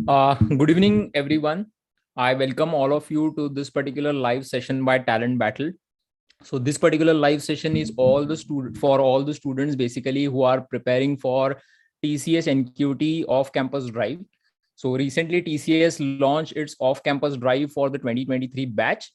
Good evening, everyone. I welcome all of you to this particular live session by Talent Battle. So this particular live session is for all the students basically who are preparing for TCS NQT off-campus drive. So recently TCS launched its off-campus drive for the 2023 batch,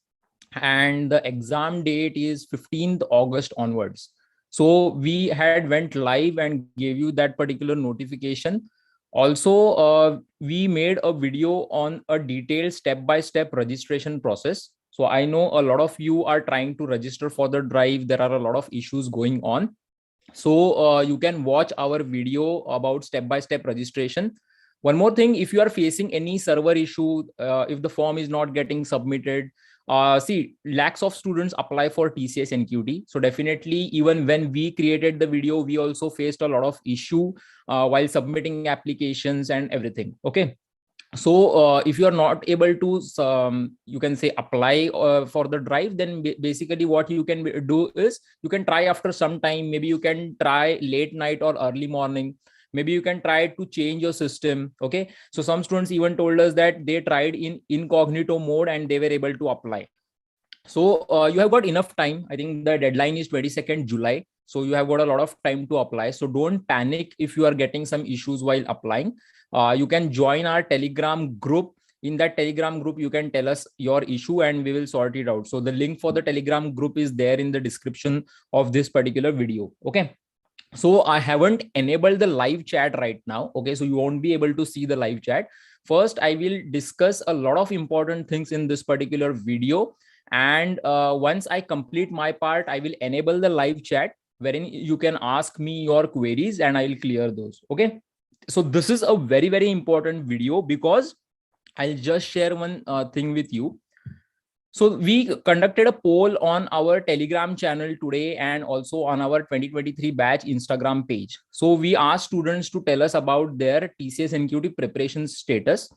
and the exam date is 15th August onwards. So we had went live and gave you that particular notification. Also, we made a video on a detailed step-by-step registration process. So I know a lot of you are trying to register for the drive. There are a lot of issues going on. So you can watch our video about step-by-step registration. One more thing, if you are facing any server issue, if the form is not getting submitted, see, lakhs of students apply for TCS NQT. So definitely, even when we created the video, we also faced a lot of issue while submitting applications and everything. Okay. So if you are not able to, you can say apply for the drive, then basically what you can do is you can try after some time. Maybe you can try late night or early morning. Maybe you can try to change your system. Okay. So some students even told us that they tried in incognito mode and they were able to apply. So you have got enough time. I think the deadline is 22nd July. So you have got a lot of time to apply. So don't panic if you are getting some issues while applying. You can join our Telegram group. In that Telegram group, you can tell us your issue and we will sort it out. So the link for the Telegram group is there in the description of this particular video. Okay. So I haven't enabled the live chat right now. Okay. So you won't be able to see the live chat. First, I will discuss a lot of important things in this particular video. And once I complete my part, I will enable the live chat wherein you can ask me your queries and I will clear those. Okay. So this is a very, very important video because I'll just share one thing with you. So we conducted a poll on our Telegram channel today and also on our 2023 batch Instagram page. So we asked students to tell us about their TCS NQT preparation status.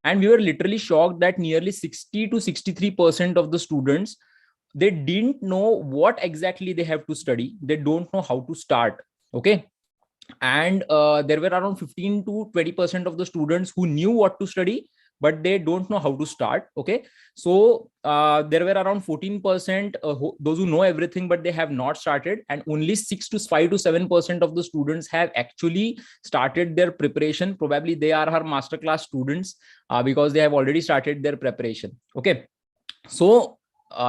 And we were literally shocked that nearly 60 to 63% of the students, they didn't know what exactly they have to study. They don't know how to start. Okay. And there were around 15 to 20% of the students who knew what to study, but they don't know how to start. Okay. So there were around 14% those who know everything, but they have not started. And only 6 to 5 to 7% of the students have actually started their preparation. Probably they are our masterclass students because they have already started their preparation. Okay. So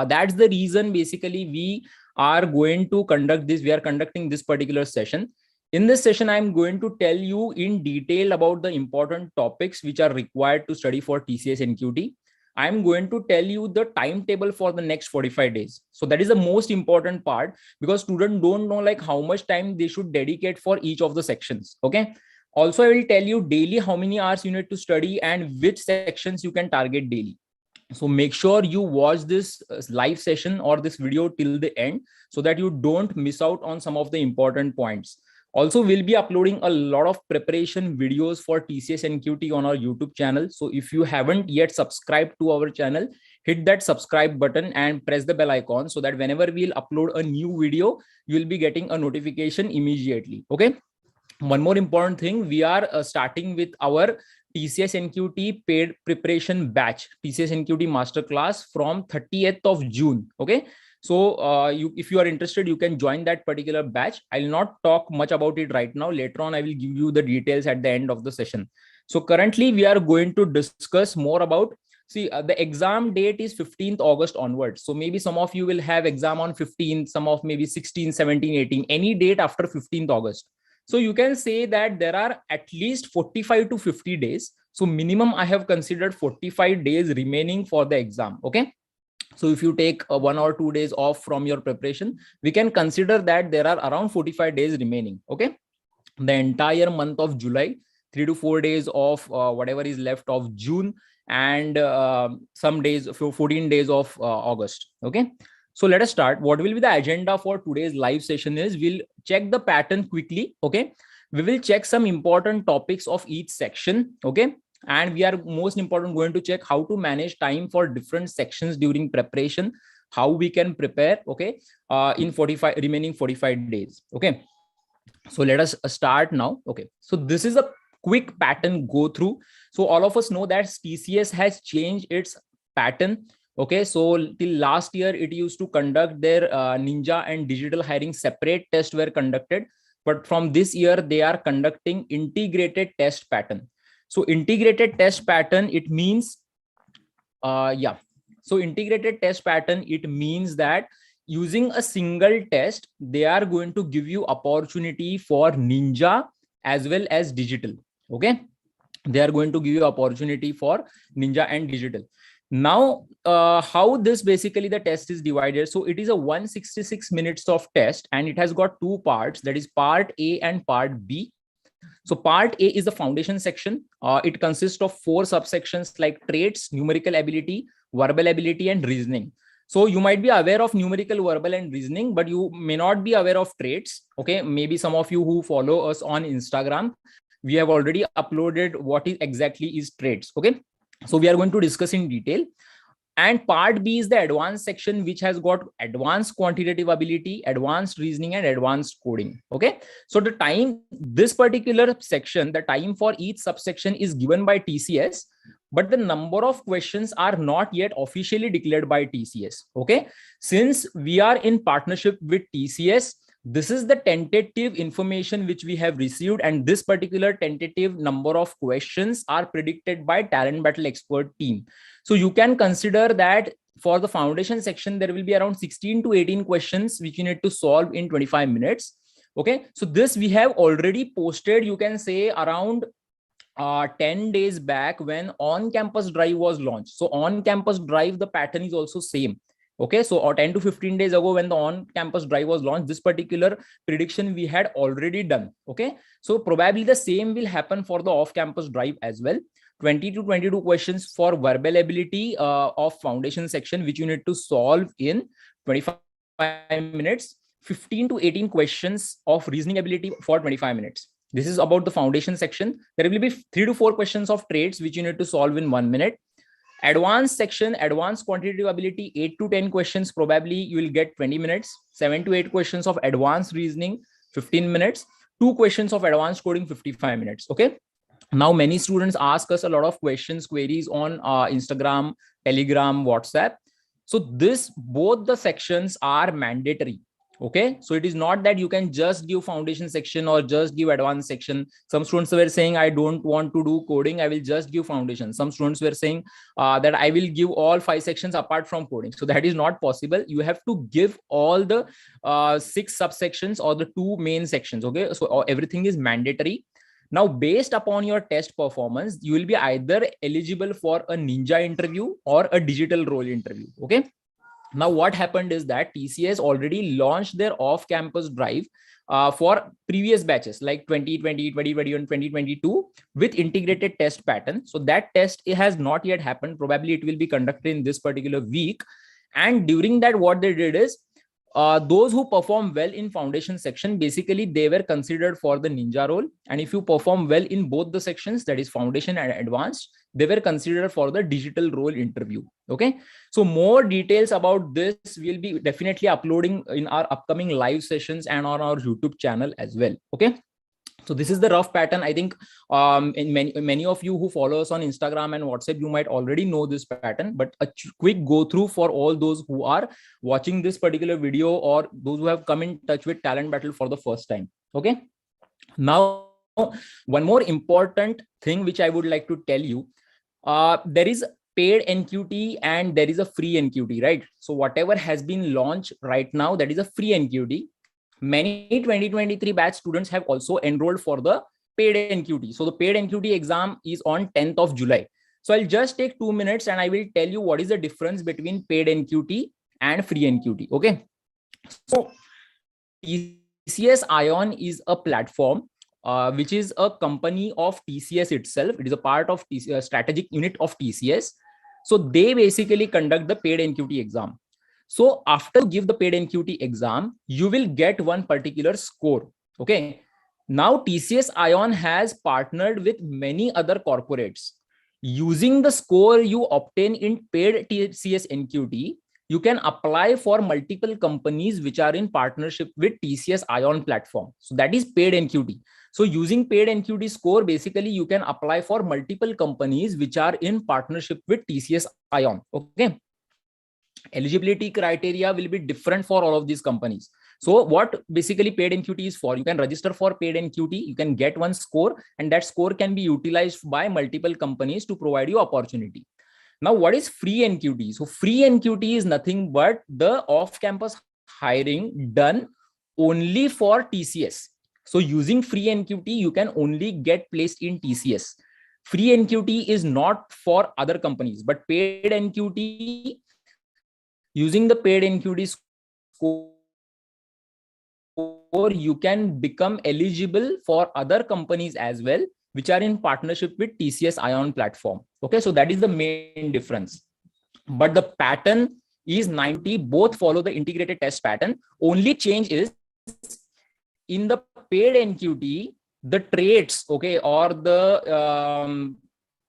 that's the reason basically we are going to conduct this. We are conducting this particular session. In this session, I'm going to tell you in detail about the important topics which are required to study for TCS NQT. I'm going to tell you the timetable for the next 45 days. So that is the most important part because students don't know like how much time they should dedicate for each of the sections. Okay. Also, I will tell you daily how many hours you need to study and which sections you can target daily. So make sure you watch this live session or this video till the end so that you don't miss out on some of the important points. Also, we'll be uploading a lot of preparation videos for TCS NQT on our YouTube channel. So if you haven't yet subscribed to our channel, hit that subscribe button and press the bell icon so that whenever we'll upload a new video, you'll be getting a notification immediately. Okay. One more important thing, we are starting with our TCS NQT paid preparation batch, TCS NQT Master Class from 30th of June. Okay. So if you are interested, you can join that particular batch. I'll not talk much about it right now. Later on, I will give you the details at the end of the session. So currently, we are going to discuss more about, see, the exam date is 15th August onwards. So maybe some of you will have exam on 15th, some of maybe 16, 17, 18, any date after 15th August. So you can say that there are at least 45 to 50 days. So minimum, I have considered 45 days remaining for the exam. Okay. So if you take 1 or 2 days off from your preparation, we can consider that there are around 45 days remaining. Okay. The entire month of July, 3 to 4 days of whatever is left of June, and some days, 14 days of August. Okay. So let us start. What will be the agenda for today's live session is we'll check the pattern quickly. Okay. We will check some important topics of each section. Okay. And we are most important going to check how to manage time for different sections during preparation, how we can prepare. Okay. In 45 remaining 45 days. Okay. So let us start now. Okay. So this is a quick pattern go through. So all of us know that TCS has changed its pattern. Okay, so till last year, it used to conduct their Ninja and digital hiring separate tests were conducted. But from this year, they are conducting integrated test pattern. So integrated test pattern, it means, yeah. So integrated test pattern, it means that using a single test, they are going to give you opportunity for Ninja as well as digital. Okay, they are going to give you opportunity for Ninja and digital. Now, how this basically the test is divided. So it is a 166 minutes of test, and it has got two parts, that is part A and part B. So part A is the foundation section. It consists of four subsections like traits, numerical ability, verbal ability, and reasoning. So you might be aware of numerical, verbal, and reasoning, but you may not be aware of traits. Okay, maybe some of you who follow us on Instagram, we have already uploaded what is exactly is traits. Okay, so we are going to discuss in detail. And part B is the advanced section, which has got advanced quantitative ability, advanced reasoning, and advanced coding. Okay, so the time, this particular section, the time for each subsection is given by TCS, but the number of questions are not yet officially declared by TCS. Okay, since we are in partnership with TCS, this is the tentative information which we have received, and this particular tentative number of questions are predicted by Talent Battle expert team. So you can consider that for the foundation section, there will be around 16 to 18 questions which you need to solve in 25 minutes. Okay, so this we have already posted, you can say around 10 days back when on-campus drive was launched. So on-campus drive, the pattern is also same. Okay, so 10 to 15 days ago when the on-campus drive was launched, this particular prediction we had already done. Okay, so probably the same will happen for the off-campus drive as well. 20 to 22 questions for verbal ability of foundation section, which you need to solve in 25 minutes. 15 to 18 questions of reasoning ability for 25 minutes. This is about the foundation section. There will be 3 to 4 questions of traits, which you need to solve in 1 minute. Advanced section, advanced quantitative ability, 8 to 10 questions, probably you will get 20 minutes. 7 to 8 questions of advanced reasoning, 15 minutes. 2 questions of advanced coding, 55 minutes. Okay, now many students ask us a lot of questions, queries on Instagram, Telegram, WhatsApp. So this, both the sections are mandatory. Okay, so it is not that you can just give foundation section or just give advanced section. Some students were saying, I don't want to do coding, I will just give foundation. Some students were saying that I will give all 5 sections apart from coding. So that is not possible. You have to give all the 6 subsections or the 2 main sections. Okay, so everything is mandatory. Now, based upon your test performance, you will be either eligible for a Ninja interview or a digital role interview. Okay, now what happened is that TCS already launched their off-campus drive for previous batches like 2020, 2021, 2022 with integrated test pattern. So that test, it has not yet happened. Probably it will be conducted in this particular week. And during that, what they did is those who perform well in foundation section, basically they were considered for the Ninja role. And if you perform well in both the sections, that is foundation and advanced, they were considered for the digital role interview. Okay, so more details about this will be definitely uploading in our upcoming live sessions and on our YouTube channel as well. Okay, so this is the rough pattern. I think in many of you who follow us on Instagram and WhatsApp, you might already know this pattern, but a quick go through for all those who are watching this particular video or those who have come in touch with Talent Battle for the first time. Okay, now one more important thing which I would like to tell you, there is paid NQT and there is a free NQT, right? So whatever has been launched right now, that is a free NQT. Many 2023 batch students have also enrolled for the paid NQT. So the paid NQT exam is on 10th of July. So I'll just take 2 minutes and I will tell you what is the difference between paid NQT and free NQT. Okay. So TCS Ion is a platform which is a company of TCS itself. It is a part of TCS, strategic unit of TCS. So they basically conduct the paid NQT exam. So after you give the paid NQT exam, you will get one particular score. Okay. Now TCS Ion has partnered with many other corporates. Using the score you obtain in paid TCS NQT, you can apply for multiple companies which are in partnership with TCS Ion platform. So that is paid NQT. So using paid NQT score, basically you can apply for multiple companies which are in partnership with TCS Ion. Okay. Eligibility criteria will be different for all of these companies. So what basically paid NQT is for, you can register for paid NQT, you can get one score, and that score can be utilized by multiple companies to provide you opportunity. Now, what is free NQT? So free NQT is nothing but the off-campus hiring done only for TCS. So using free NQT, you can only get placed in TCS. Free NQT is not for other companies, but paid NQT, using the paid NQT score, you can become eligible for other companies as well, which are in partnership with TCS Ion platform. Okay, so that is the main difference. But the pattern is 90, both follow the integrated test pattern. Only change is in the paid NQT, the traits, okay, or the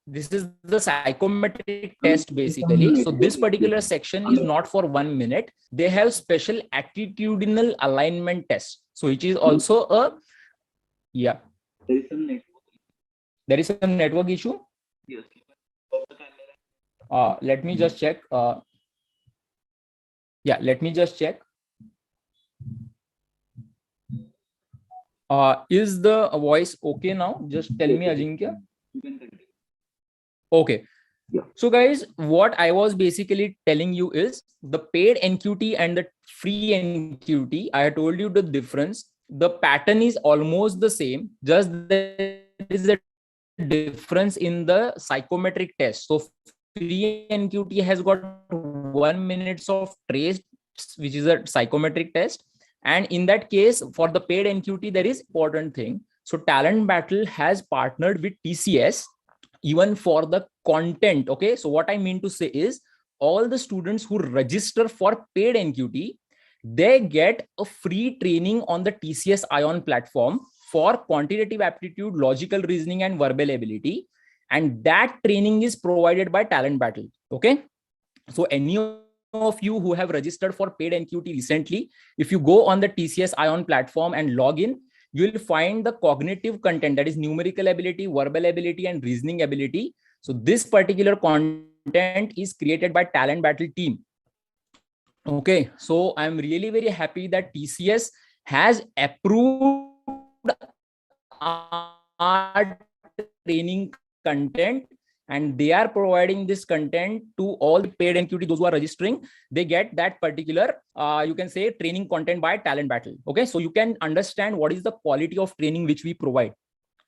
this is the psychometric test basically. So this particular section is not for 1 minute. They have special attitudinal alignment test. So which is also a, yeah. There is some network issue. Yes. Let me just check. Yeah, let me just check. Is the voice okay now? Just tell me, Ajinkya. Okay. Yeah. So guys, what I was basically telling you is the paid NQT and the free NQT. I told you the difference. The pattern is almost the same. Just there is a difference in the psychometric test. So free NQT has got 1 minute of trace, which is a psychometric test. And in that case, for the paid NQT, there is important thing. So Talent Battle has partnered with TCS even for the content. Okay, so what I mean to say is all the students who register for paid NQT, they get a free training on the TCS Ion platform for quantitative aptitude, logical reasoning, and verbal ability. And that training is provided by Talent Battle. Okay, so any of you who have registered for paid NQT recently, if you go on the TCS Ion platform and log in, you will find the cognitive content, that is numerical ability, verbal ability, and reasoning ability. So this particular content is created by Talent Battle team. Okay, so I'm really very happy that TCS has approved our training content, and they are providing this content to all the paid NQT. Those who are registering, they get that particular, you can say, training content by Talent Battle. Okay, so you can understand what is the quality of training which we provide.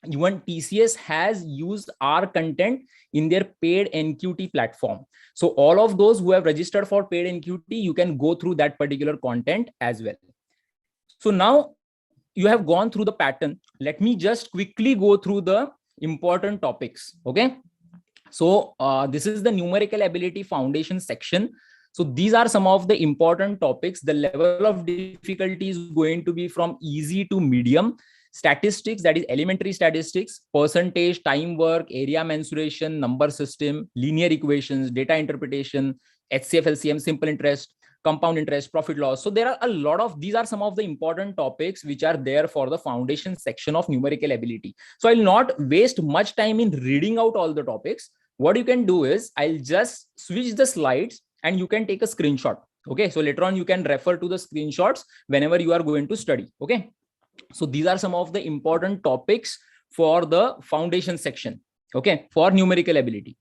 Even TCS has used our content in their paid NQT platform. So all of those who have registered for paid NQT, you can go through that particular content as well. So now you have gone through the pattern. Let me just quickly go through the important topics. Okay. So this is the numerical ability foundation section. So these are some of the important topics. The level of difficulty is going to be from easy to medium. Statistics, that is elementary statistics, percentage, time work, area mensuration, number system, linear equations, data interpretation, HCF, LCM, simple interest, compound interest, profit loss. So there are a lot of, these are some of the important topics which are there for the foundation section of numerical ability. So I'll not waste much time in reading out all the topics. What you can do is I'll just switch the slides and you can take a screenshot. Okay, so later on you can refer to the screenshots whenever you are going to study. Okay, so these are some of the important topics for the foundation section. Okay, for numerical ability.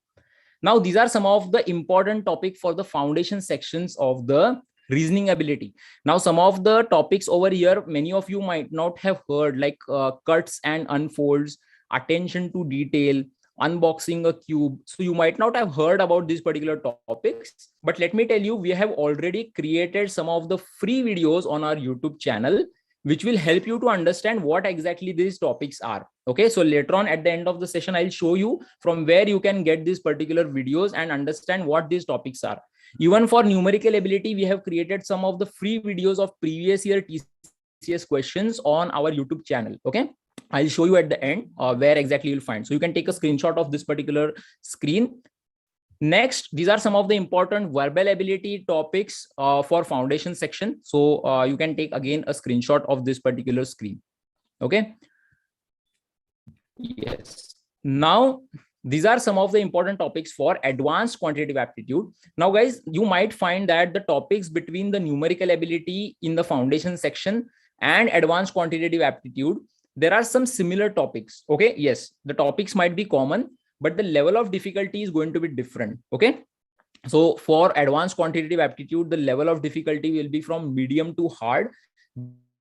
Now, these are some of the important topics for the foundation sections of the reasoning ability. Now, some of the topics over here, many of you might not have heard, like cuts and unfolds, attention to detail, unboxing a cube. So you might not have heard about these particular topics, but let me tell you, we have already created some of the free videos on our YouTube channel, which will help you to understand what exactly these topics are. Okay, so later on at the end of the session, I'll show you from where you can get these particular videos and understand what these topics are. Even for numerical ability, we have created some of the free videos of previous year TCS questions on our YouTube channel. Okay, I'll show you at the end where exactly you'll find. So you can take a screenshot of this particular screen. Next, these are some of the important verbal ability topics for foundation section. So you can take again a screenshot of this particular screen. Okay. Yes. Now, these are some of the important topics for advanced quantitative aptitude. Now, guys, you might find that the topics between the numerical ability in the foundation section and advanced quantitative aptitude, there are some similar topics. Okay. Yes, the topics might be common, but the level of difficulty is going to be different. Okay. So for advanced quantitative aptitude, the level of difficulty will be from medium to hard.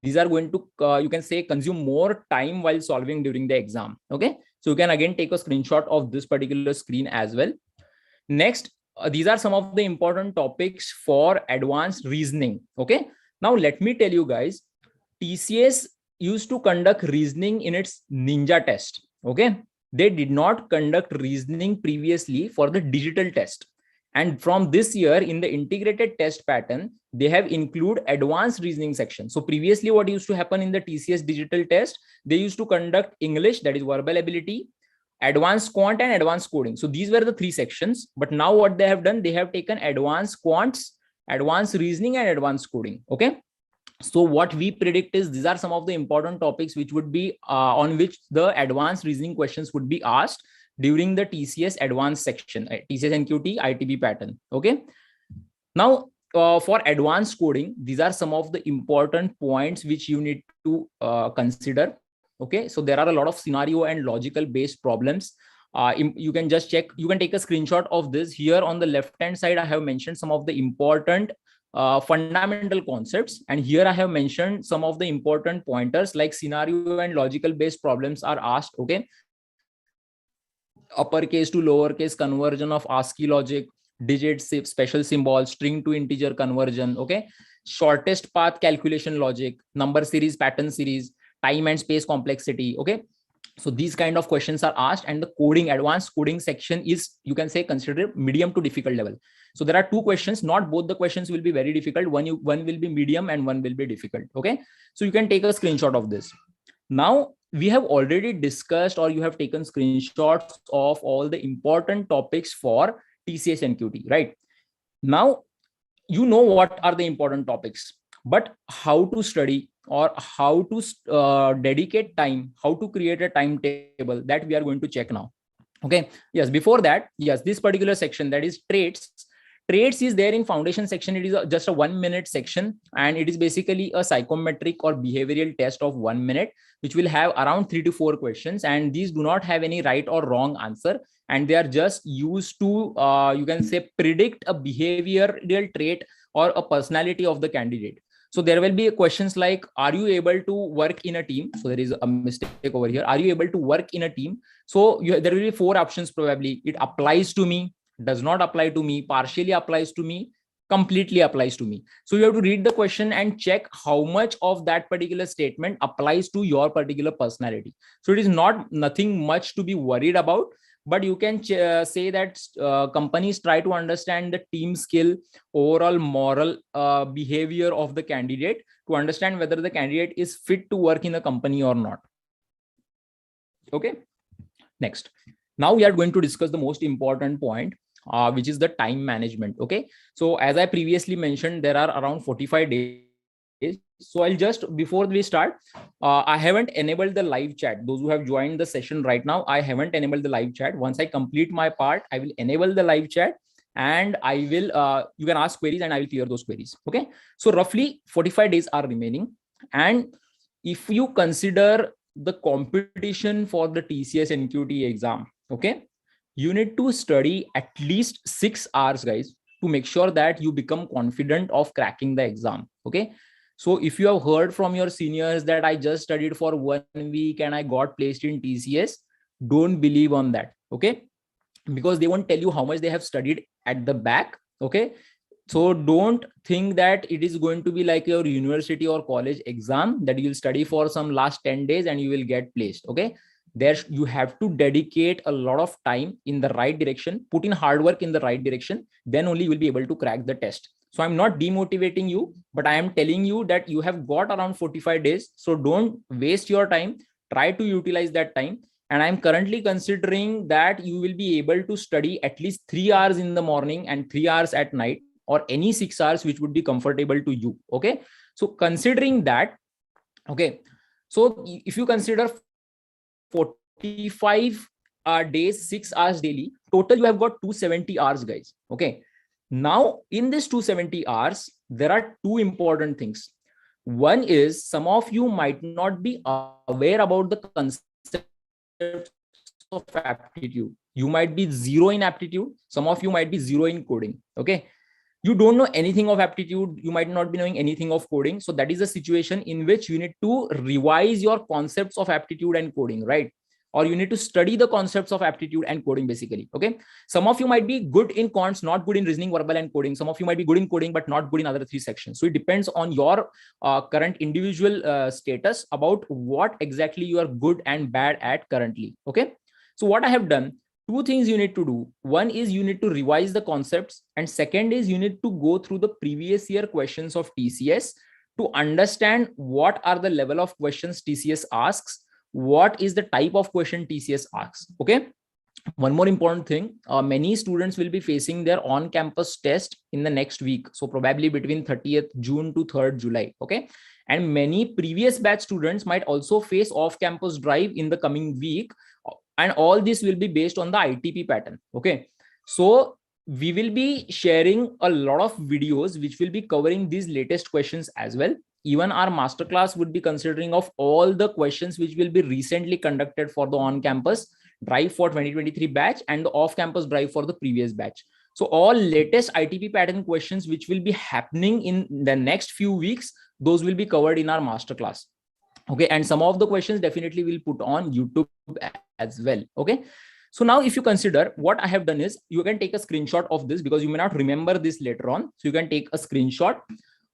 These are going to, you can say, consume more time while solving during the exam. Okay. So you can again take a screenshot of this particular screen as well. Next, these are some of the important topics for advanced reasoning. Okay. Now let me tell you guys, TCS used to conduct reasoning in its ninja test. Okay. They did not conduct reasoning previously for the digital test. And from this year, in the integrated test pattern, they have included advanced reasoning section. So previously, what used to happen in the TCS digital test, they used to conduct English, that is verbal ability, advanced quant, and advanced coding. So these were the three sections. But now what they have done, they have taken advanced quants, advanced reasoning, and advanced coding. Okay. So what we predict is these are some of the important topics which would be on which the advanced reasoning questions would be asked during the TCS advanced section, TCS NQT ITB pattern. Okay. Now, for advanced coding, these are some of the important points which you need to consider. Okay. So there are a lot of scenario and logical based problems. You can just check, you can take a screenshot of this. Here on the left hand side, I have mentioned some of the important fundamental concepts, and here I have mentioned some of the important pointers like scenario and logical based problems are asked. Okay. Uppercase to lowercase conversion of ASCII logic, digits, special symbols, string to integer conversion. Okay. Shortest path calculation logic, number series, pattern series, time and space complexity. Okay. So these kind of questions are asked, and the coding, advanced coding section is, you can say, considered medium to difficult level. So there are two questions, not both the questions will be very difficult. One will be medium and one will be difficult. Okay. So you can take a screenshot of this. Now we have already discussed, or you have taken screenshots of all the important topics for TCS NQT, right? Now, you know what are the important topics, but how to study or how to dedicate time, how to create a timetable, that we are going to check now. Okay. Yes. Before that, yes, this particular section, that is traits. Traits is there in foundation section. It is just a 1 minute section, and it is basically a psychometric or behavioral test of 1 minute, which will have around 3 to 4 questions. And these do not have any right or wrong answer. And they are just used to, you can say, predict a behavioral trait or a personality of the candidate. So there will be questions like, are you able to work in a team? So there is a mistake over here. Are you able to work in a team? So there will be 4 options probably. It applies to me, does not apply to me, partially applies to me, completely applies to me. So you have to read the question and check how much of that particular statement applies to your particular personality. So it is nothing much to be worried about, but you can say that companies try to understand the team skill, overall moral behavior of the candidate, to understand whether the candidate is fit to work in a company or not. Okay. Next, now we are going to discuss the most important point, which is the time management. Okay. So as I previously mentioned, there are around 45 days. So I'll just, before we start, I haven't enabled the live chat. Those who have joined the session right now, I haven't enabled the live chat. Once I complete my part, I will enable the live chat, and I will, you can ask queries and I will clear those queries. Okay. So roughly 45 days are remaining. And if you consider the competition for the TCS NQT exam, okay, you need to study at least 6 hours, guys, to make sure that you become confident of cracking the exam. Okay. So if you have heard from your seniors that I just studied for 1 week and I got placed in TCS, don't believe on that. Okay. Because they won't tell you how much they have studied at the back. Okay. So don't think that it is going to be like your university or college exam that you'll study for some last 10 days and you will get placed. Okay. There you have to dedicate a lot of time in the right direction, put in hard work in the right direction, then only you will be able to crack the test. So I'm not demotivating you, but I am telling you that you have got around 45 days. So don't waste your time. Try to utilize that time. And I'm currently considering that you will be able to study at least 3 hours in the morning and 3 hours at night, or any 6 hours which would be comfortable to you. Okay. So considering that, okay, so if you consider 45 days, 6 hours daily, total you have got 270 hours, guys. Okay. Now, in this 270 hours, there are two important things. One is, some of you might not be aware about the concepts of aptitude. You might be zero in aptitude. Some of you might be zero in coding. Okay. You don't know anything of aptitude. You might not be knowing anything of coding. So that is a situation in which you need to revise your concepts of aptitude and coding, right? Or you need to study the concepts of aptitude and coding, basically. Okay. Some of you might be good in cons, not good in reasoning, verbal, and coding. Some of you might be good in coding, but not good in other three sections. So it depends on your current individual status about what exactly you are good and bad at currently. Okay. So what I have done, two things you need to do. One is you need to revise the concepts, and second is you need to go through the previous year questions of TCS to understand what are the level of questions TCS asks, what is the type of question TCS asks. Okay. One more important thing, many students will be facing their on-campus test in the next week. So probably between 30th June to 3rd July. Okay. And many previous batch students might also face off-campus drive in the coming week. And all this will be based on the ITP pattern. Okay. So we will be sharing a lot of videos which will be covering these latest questions as well. Even our masterclass would be considering of all the questions which will be recently conducted for the on-campus drive for 2023 batch and the off-campus drive for the previous batch. So all latest ITP pattern questions which will be happening in the next few weeks, those will be covered in our masterclass. Okay. And some of the questions definitely will put on YouTube as well. Okay. So now if you consider, what I have done is, you can take a screenshot of this because you may not remember this later on. So you can take a screenshot.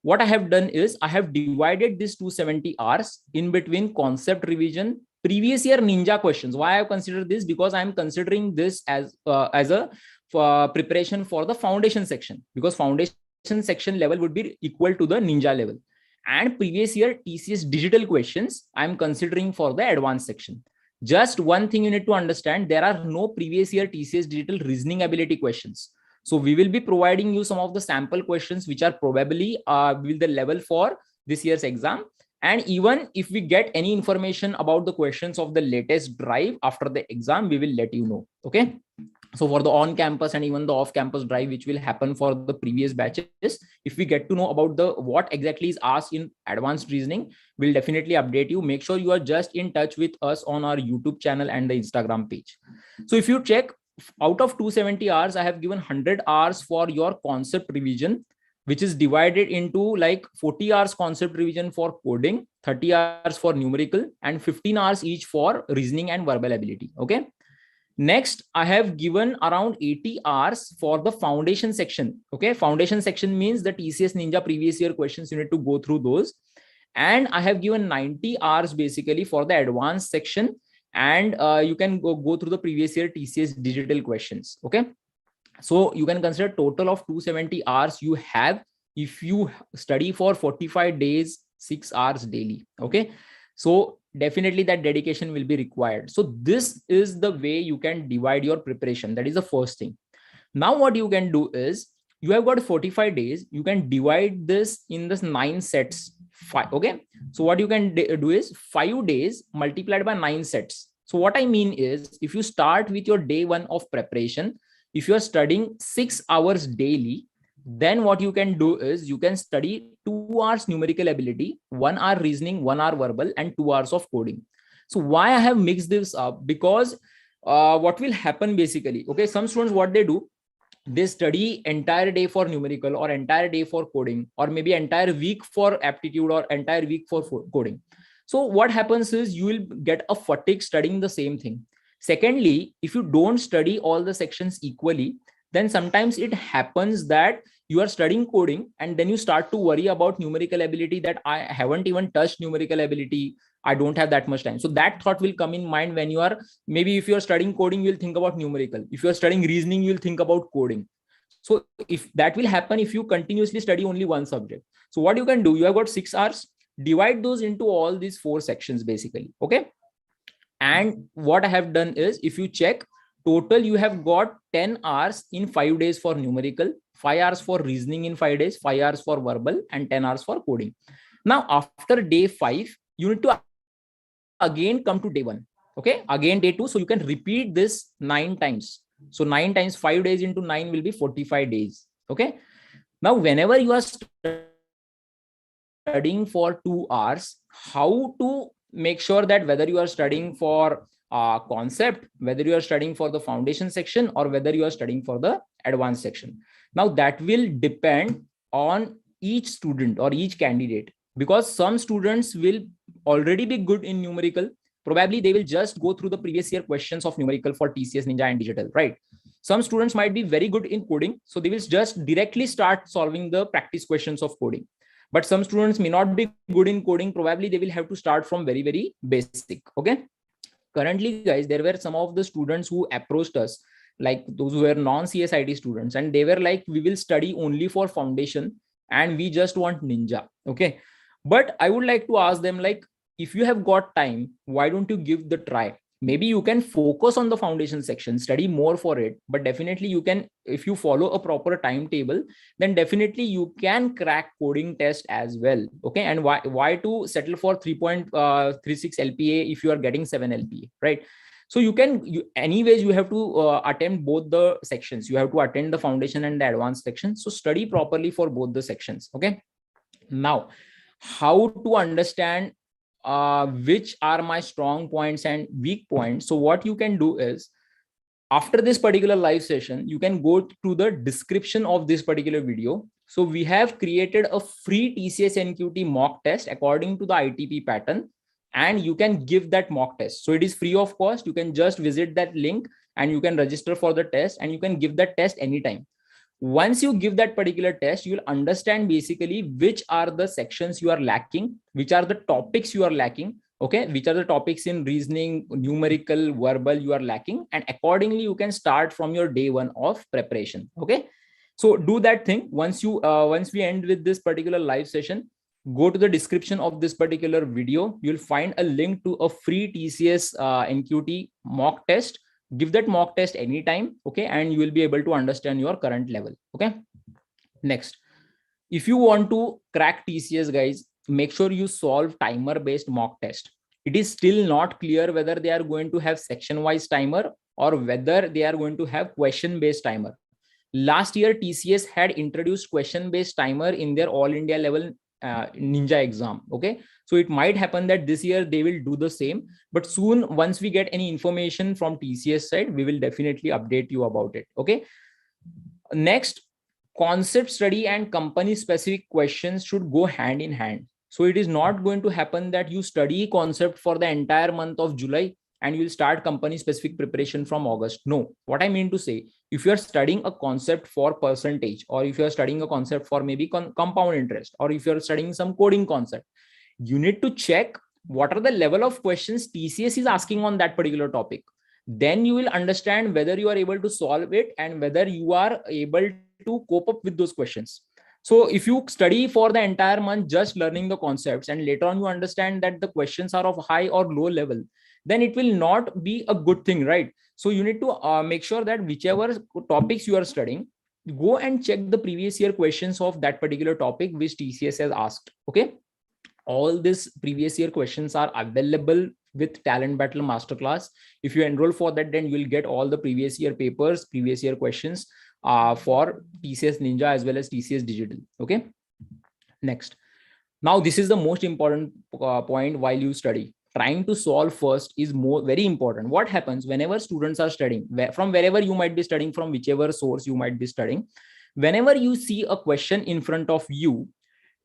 What I have done is, I have divided this 270 hours in between concept revision, previous year ninja questions. Why I have considered this? Because I am considering this as a preparation for the foundation section, because foundation section level would be equal to the ninja level. And previous year TCS digital questions I'm considering for the advanced section. Just one thing you need to understand, there are no previous year TCS digital reasoning ability questions. So we will be providing you some of the sample questions which are probably will the level for this year's exam. And even if we get any information about the questions of the latest drive after the exam, we will let you know. Okay. So for the on-campus and even the off-campus drive, which will happen for the previous batches, if we get to know about the what exactly is asked in advanced reasoning, we'll definitely update you. Make sure you are just in touch with us on our YouTube channel and the Instagram page. So if you check, out of 270 hours, I have given 100 hours for your concept revision, which is divided into like 40 hours concept revision for coding, 30 hours for numerical, and 15 hours each for reasoning and verbal ability. Okay. Next, I have given around 80 hours for the foundation section. Okay. Foundation section means the TCS Ninja previous year questions. You need to go through those. And I have given 90 hours basically for the advanced section. And you can go through the previous year TCS digital questions. Okay. So you can consider total of 270 hours you have if you study for 45 days, 6 hours daily. Okay. So definitely that dedication will be required. So this is the way you can divide your preparation. That is the first thing. Now what you can do is, you have got 45 days. You can divide this in this 9 sets. Okay. So what you can do is 5 days multiplied by 9 sets. So what I mean is, if you start with your day 1 of preparation, if you are studying 6 hours daily, then what you can do is you can study 2 hours numerical ability, 1 hour reasoning, 1 hour verbal, and 2 hours of coding. So why I have mixed this up? Because what will happen basically, okay, some students, what they do, they study entire day for numerical or entire day for coding, or maybe entire week for aptitude or entire week for coding. So what happens is you will get a fatigue studying the same thing. Secondly, if you don't study all the sections equally, then sometimes it happens that you are studying coding and then you start to worry about numerical ability, that I haven't even touched numerical ability. I don't have that much time. So that thought will come in mind when you are, maybe if you're studying coding, you'll think about numerical. If you're studying reasoning, you'll think about coding. So if that will happen, if you continuously study only one subject. So what you can do, you have got 6 hours, divide those into all these 4 sections basically. Okay. And what I have done is, if you check, total you have got 10 hours in 5 days for numerical, 5 hours for reasoning in 5 days, 5 hours for verbal, and 10 hours for coding. Now, after day 5, you need to again come to day 1. Okay, again day 2. So you can repeat this 9 times. So 9 times 5 days into 9 will be 45 days. Okay. Now, whenever you are studying for 2 hours, how to make sure that whether you are studying for concept, whether you are studying for the foundation section, or whether you are studying for the advanced section. Now, that will depend on each student or each candidate, because some students will already be good in numerical. Probably they will just go through the previous year questions of numerical for TCS Ninja and digital, right? Some students might be very good in coding, so they will just directly start solving the practice questions of coding. But some students may not be good in coding. Probably they will have to start from very, very basic. Okay. Currently, guys, there were some of the students who approached us, like those who were non-CSIT students, and they were like, we will study only for foundation and we just want Ninja. Okay. But I would like to ask them, like, if you have got time, why don't you give the try? Maybe you can focus on the foundation section, study more for it, but definitely you can, if you follow a proper timetable, then definitely you can crack coding test as well. Okay. And why to settle for 3.36 LPA if you are getting 7 LPA, right? So anyways, you have to attempt both the sections. You have to attend the foundation and the advanced section. So study properly for both the sections. Okay. Now, how to understand which are my strong points and weak points? So what you can do is, after this particular live session, you can go to the description of this particular video. So we have created a free TCS NQT mock test according to the ITP pattern, and you can give that mock test. So it is free of cost. You can just visit that link and you can register for the test, and you can give that test anytime. Once you give that particular test, you'll understand basically which are the sections you are lacking, which are the topics you are lacking. Okay, which are the topics in reasoning, numerical, verbal you are lacking, and accordingly you can start from your day 1 of preparation. Okay, so do that thing. Once we end with this particular live session, go to the description of this particular video. You'll find a link to a free TCS NQT mock test. Give that mock test anytime. Okay, and you will be able to understand your current level. Okay, next, if you want to crack TCS, guys, make sure you solve timer based mock test. It is still not clear whether they are going to have section wise timer or whether they are going to have question based timer. Last year, TCS had introduced question based timer in their all India level Ninja exam. Okay, so it might happen that this year they will do the same, but soon, once we get any information from TCS side, we will definitely update you about it. Okay, next, concept study and company specific questions should go hand in hand. So it is not going to happen that you study concept for the entire month of July and you'll start company specific preparation from August. No, what I mean to say, if you're studying a concept for percentage, or if you're studying a concept for maybe compound interest, or if you're studying some coding concept, you need to check what are the level of questions TCS is asking on that particular topic. Then you will understand whether you are able to solve it and whether you are able to cope up with those questions. So if you study for the entire month just learning the concepts and later on you understand that the questions are of high or low level, then it will not be a good thing, right? So you need to make sure that whichever topics you are studying, go and check the previous year questions of that particular topic which TCS has asked. Okay, all these previous year questions are available with Talent Battle Masterclass. If you enroll for that, then you will get all the previous year papers, previous year questions for TCS Ninja as well as TCS Digital. Okay, next. Now, this is the most important point while you study. Trying to solve first is very important. What happens whenever students are studying, from wherever you might be studying, from whichever source you might be studying, whenever you see a question in front of you,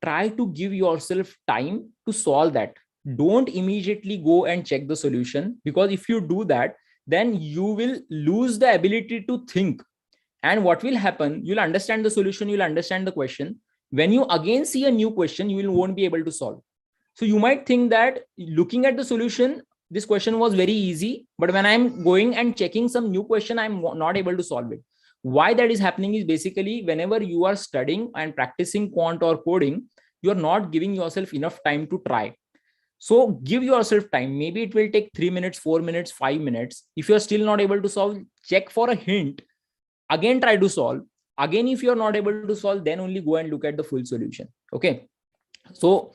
try to give yourself time to solve that. Don't immediately go and check the solution, because if you do that, then you will lose the ability to think. And what will happen, you'll understand the solution, you'll understand the question. When you again see a new question, you won't be able to solve. So you might think that looking at the solution, this question was very easy, but when I'm going and checking some new question, I'm not able to solve it. Why that is happening is basically whenever you are studying and practicing quant or coding, you are not giving yourself enough time to try. So give yourself time. Maybe it will take 3 minutes, 4 minutes, 5 minutes. If you're still not able to solve, check for a hint. Again, try to solve. Again, if you're not able to solve, then only go and look at the full solution. Okay. So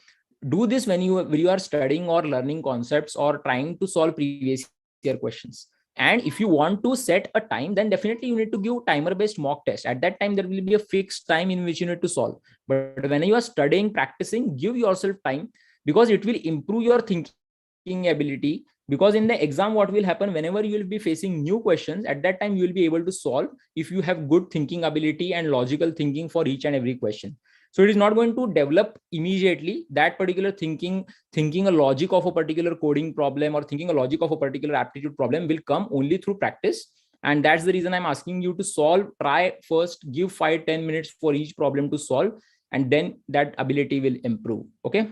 do this when you are studying or learning concepts or trying to solve previous year questions. And if you want to set a time, then definitely you need to give timer based mock test. At that time, there will be a fixed time in which you need to solve. But when you are studying, practicing, give yourself time, because it will improve your thinking ability. Because in the exam, what will happen, whenever you will be facing new questions, at that time you will be able to solve if you have good thinking ability and logical thinking for each and every question. So it is not going to develop immediately. That particular thinking a logic of a particular coding problem or thinking a logic of a particular aptitude problem will come only through practice. And that's the reason I'm asking you to solve. Try first, give 5-10 minutes for each problem to solve, and then that ability will improve. Okay.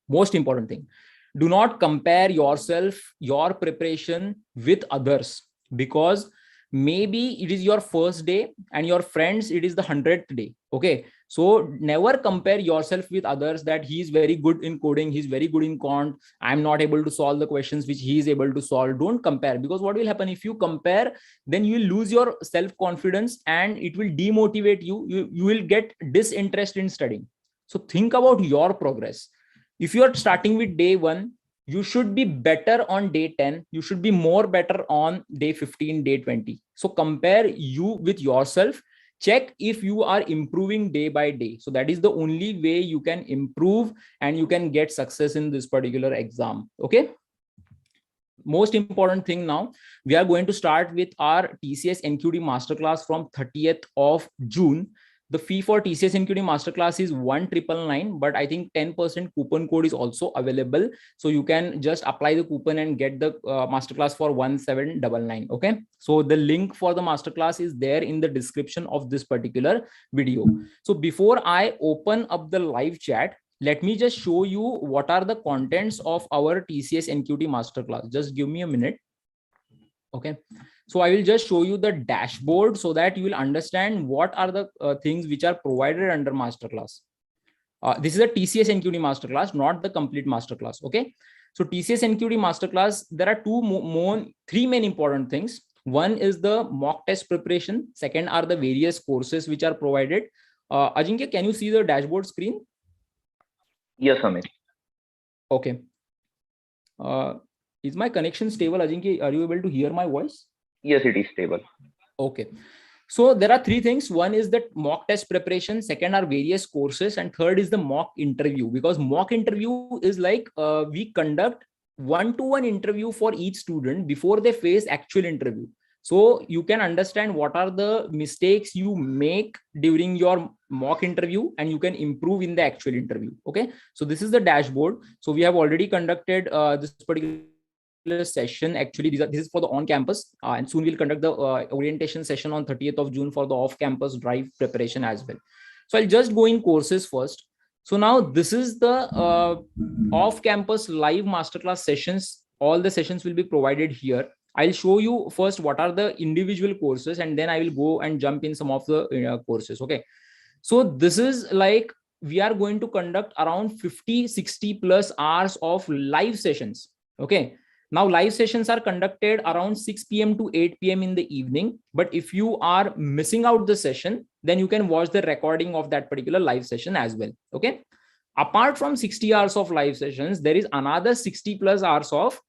Most important thing, do not compare yourself, your preparation with others, because maybe it is your first day and your friends, it is the 100th day. Okay. So never compare yourself with others, that he is very good in coding, he's very good in quant, I'm not able to solve the questions which he is able to solve. Don't compare, because what will happen if you compare, then you will lose your self-confidence and it will demotivate you. You will get disinterest in studying. So think about your progress. If you are starting with day 1, you should be better on day 10. You should be more better on day 15, day 20. So compare you with yourself. Check if you are improving day by day. So that is the only way you can improve and you can get success in this particular exam. Okay. Most important thing now, we are going to start with our TCS NQT Masterclass from 30th of June. The fee for TCS NQT Masterclass is 1999, but I think 10% coupon code is also available. So you can just apply the coupon and get the Masterclass for 1799. Okay. So the link for the Masterclass is there in the description of this particular video. So before I open up the live chat, let me just show you what are the contents of our TCS NQT Masterclass. Just give me a minute. Okay. So I will just show you the dashboard so that you will understand what are the things which are provided under Masterclass. This is a TCS NQT Masterclass, not the complete Masterclass. Okay. So TCS NQT Masterclass, there are three main important things. One is the mock test preparation. Second are the various courses which are provided. Ajinkya, can you see the dashboard screen? Yes, Amit. Okay. Is my connection stable, Ajinkya? Are you able to hear my voice? Yes, it is stable. Okay. So there are three things. One is the mock test preparation. Second are various courses. And third is the mock interview, because mock interview is like we conduct one-to-one interview for each student before they face actual interview. So you can understand what are the mistakes you make during your mock interview and you can improve in the actual interview. Okay. So this is the dashboard. So we have already conducted this particular session. Actually, this is for the on campus, and soon we'll conduct the orientation session on 30th of June for the off campus drive preparation as well. So I'll just go in courses first. So now this is the off campus live masterclass sessions. All the sessions will be provided here. I'll show you first what are the individual courses, and then I will go and jump in some of the courses. Okay. So this is like we are going to conduct around 50-60 plus hours of live sessions. Okay. Now, live sessions are conducted around 6 p.m. to 8 p.m. in the evening. But if you are missing out the session, then you can watch the recording of that particular live session as well. Okay. Apart from 60 hours of live sessions, there is another 60 plus hours of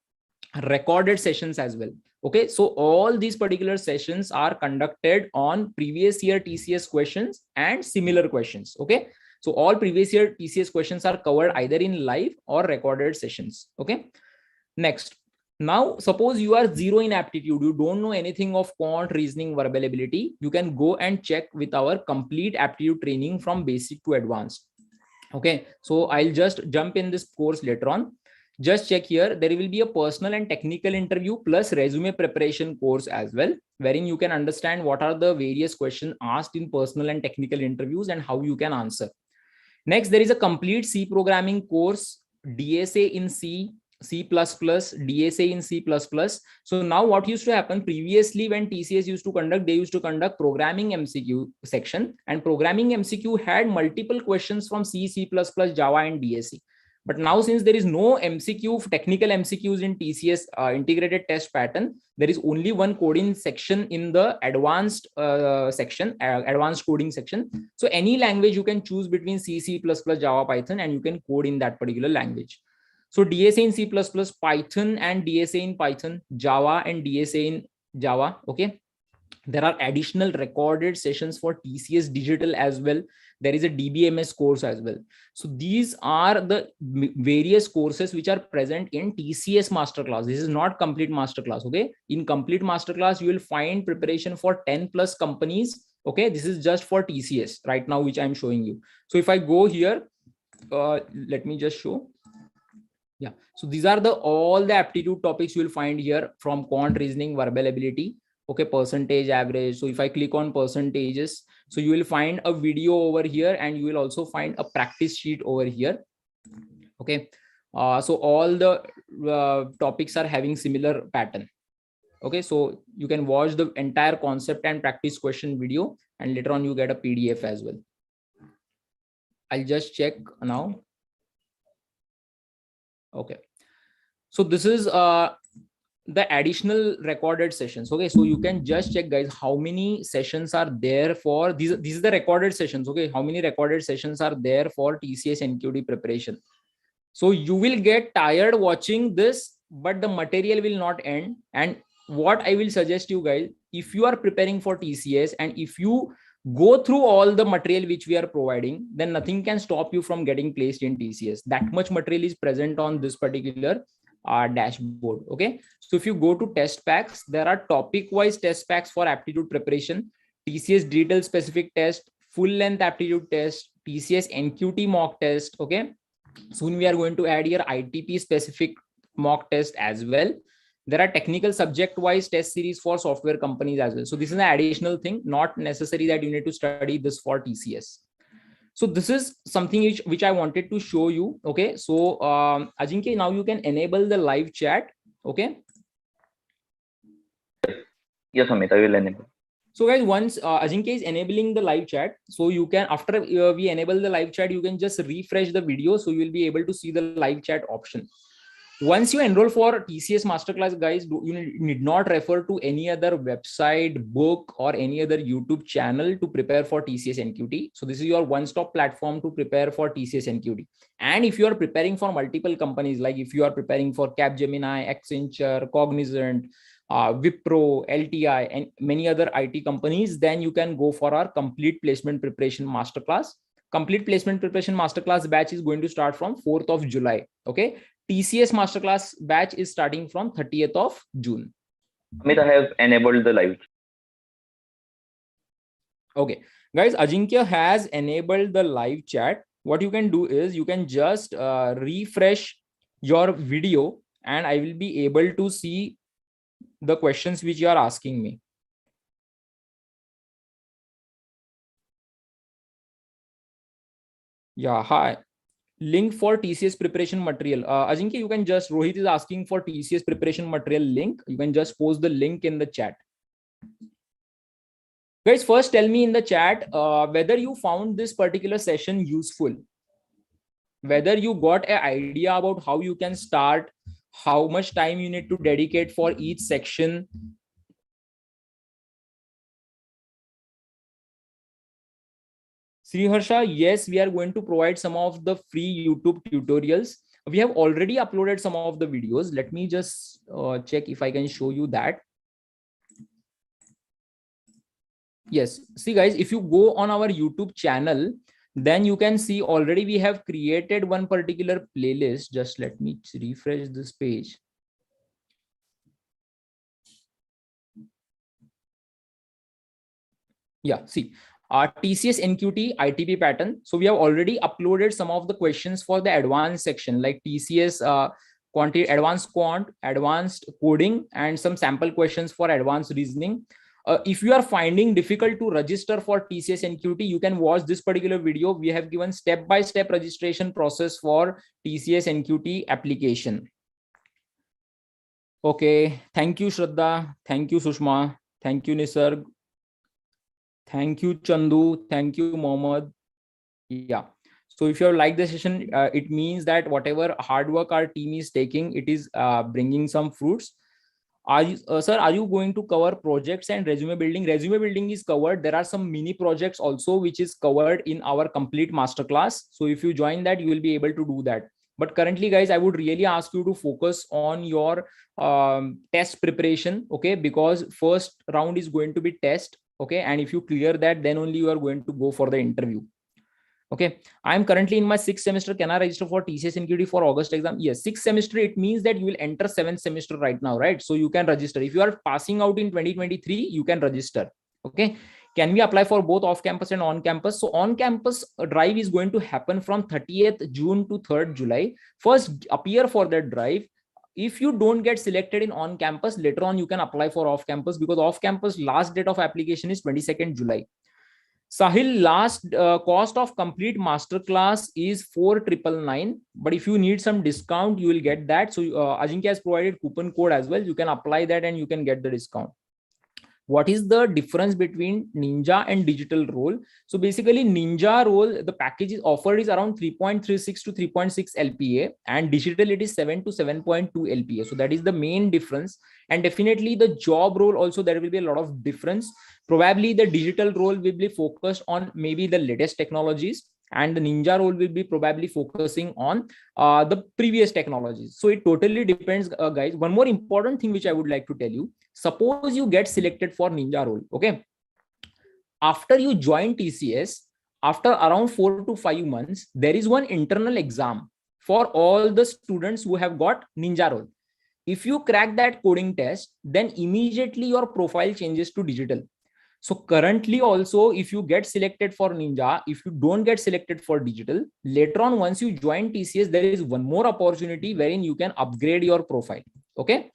recorded sessions as well. Okay. So all these particular sessions are conducted on previous year TCS questions and similar questions. Okay. So all previous year TCS questions are covered either in live or recorded sessions. Okay. Next. Now, suppose you are zero in aptitude, you don't know anything of quant, reasoning, verbal ability, you can go and check with our complete aptitude training from basic to advanced. Okay, so I'll just jump in this course later on. Just check here, there will be a personal and technical interview plus resume preparation course as well, wherein you can understand what are the various questions asked in personal and technical interviews and how you can answer. Next, there is a complete C programming course, DSA in C, C++, DSA in C++. So now what used to happen previously when TCS used to conduct, they used to conduct programming MCQ section, and programming MCQ had multiple questions from C, C++, Java and DSA. But now, since there is no MCQ, technical MCQs in TCS integrated test pattern, there is only one coding section in the advanced section, advanced coding section. So any language you can choose between C, C++, Java, Python, and you can code in that particular language. So DSA in C++, Python and DSA in Python, Java and DSA in Java. Okay. There are additional recorded sessions for TCS digital as well. There is a DBMS course as well. So these are the various courses which are present in TCS Master Class. This is not complete Master Class. Okay. In complete Master Class, you will find preparation for 10 plus companies. Okay. This is just for TCS right now, which I'm showing you. So if I go here, let me just show. Yeah. So these are all the aptitude topics you will find here, from quant reasoning, verbal ability. Okay, percentage, average. So if I click on percentages, so you will find a video over here, and you will also find a practice sheet over here. Okay. So all the topics are having similar pattern. Okay, so you can watch the entire concept and practice question video, and later on you get a PDF as well. I'll just check now. Okay, so this is the additional recorded sessions. Okay, so you can just check, guys, how many sessions are there for these are the recorded sessions. Okay, how many recorded sessions are there for TCS NQT preparation? So you will get tired watching this, but the material will not end. And what I will suggest you guys, if you are preparing for TCS and if you go through all the material which we are providing, then nothing can stop you from getting placed in TCS. That much material is present on this particular dashboard. Okay, so if you go to test packs, there are topic wise test packs for aptitude preparation, TCS detail specific test, full length aptitude test, TCS NQT mock test. Okay, soon we are going to add here ITP specific mock test as well. There are technical subject wise test series for software companies as well. So this is an additional thing, not necessary that you need to study this for TCS. So this is something which I wanted to show you. Okay, so Ajinkya, now you can enable the live chat. Okay. Yes, Amit, I will enable. So guys, once Ajinkya is enabling the live chat, so you can, after we enable the live chat, you can just refresh the video, so you will be able to see the live chat option. Once you enroll for TCS Masterclass, guys, you need not refer to any other website, book, or any other YouTube channel to prepare for TCS NQT. So this is your one-stop platform to prepare for TCS NQT. And if you are preparing for multiple companies, like if you are preparing for Capgemini, Accenture, Cognizant, Wipro, LTI, and many other IT companies, then you can go for our complete placement preparation masterclass. Complete placement preparation masterclass batch is going to start from 4th of July. Okay. TCS Masterclass batch is starting from 30th of June. Amit, I have enabled the live. Okay, guys, Ajinkya has enabled the live chat. What you can do is you can just refresh your video, and I will be able to see the questions which you are asking me. Yeah, hi. Link for TCS preparation material. Ajinkya, you can just, Rohit is asking for TCS preparation material link. You can just post the link in the chat. Guys, first tell me in the chat whether you found this particular session useful, whether you got an idea about how you can start, how much time you need to dedicate for each section. Sriharsha, yes, we are going to provide some of the free YouTube tutorials. We have already uploaded some of the videos. Let me just check if I can show you that. Yes, see guys, if you go on our YouTube channel, then you can see already we have created one particular playlist. Just let me refresh this page. Yeah, see, TCS NQT ITP pattern. So we have already uploaded some of the questions for the advanced section, like TCS advanced quant, advanced coding, and some sample questions for advanced reasoning. If you are finding difficult to register for TCS NQT, you can watch this particular video. We have given step-by-step registration process for TCS NQT application. Okay, thank you, Shraddha. Thank you, Sushma. Thank you, Nisarg. Thank you, Chandu. Thank you, Mohammed. Yeah. So if you have liked the session, it means that whatever hard work our team is taking, it is bringing some fruits. Are you, sir, are you going to cover projects and resume building? Resume building is covered. There are some mini projects also, which is covered in our complete masterclass. So if you join that, you will be able to do that. But currently, guys, I would really ask you to focus on your test preparation, okay? Because first round is going to be test, okay? And if you clear that, then only you are going to go for the interview. Okay, I am currently in my 6th semester. Can I register for TCS NQT for August exam? Yes, 6th semester, it means that you will enter 7th semester right now, right? So you can register. If you are passing out in 2023, you can register. Okay, can we apply for both off campus and on campus? So on campus drive is going to happen from 30th June to 3rd July. First appear for that drive. If you don't get selected in on campus, later on you can apply for off campus, because off campus last date of application is 22nd July. Sahil, last cost of complete masterclass is 4,999. But if you need some discount, you will get that. So Ajinkya has provided coupon code as well. You can apply that and you can get the discount. What is the difference between Ninja and digital role? So basically Ninja role, the package is offered is around 3.36 to 3.6 LPA, and digital it is 7 to 7.2 LPA. So that is the main difference. And definitely the job role also, there will be a lot of difference. Probably the digital role will be focused on maybe the latest technologies, and the Ninja role will be probably focusing on the previous technologies. So it totally depends, guys. One more important thing which I would like to tell you: suppose you get selected for Ninja role, okay? After you join TCS, after around 4 to 5 months, there is one internal exam for all the students who have got Ninja role. If you crack that coding test, then immediately your profile changes to digital. So currently also, if you get selected for Ninja, if you don't get selected for digital, later on, once you join TCS, there is one more opportunity wherein you can upgrade your profile. Okay.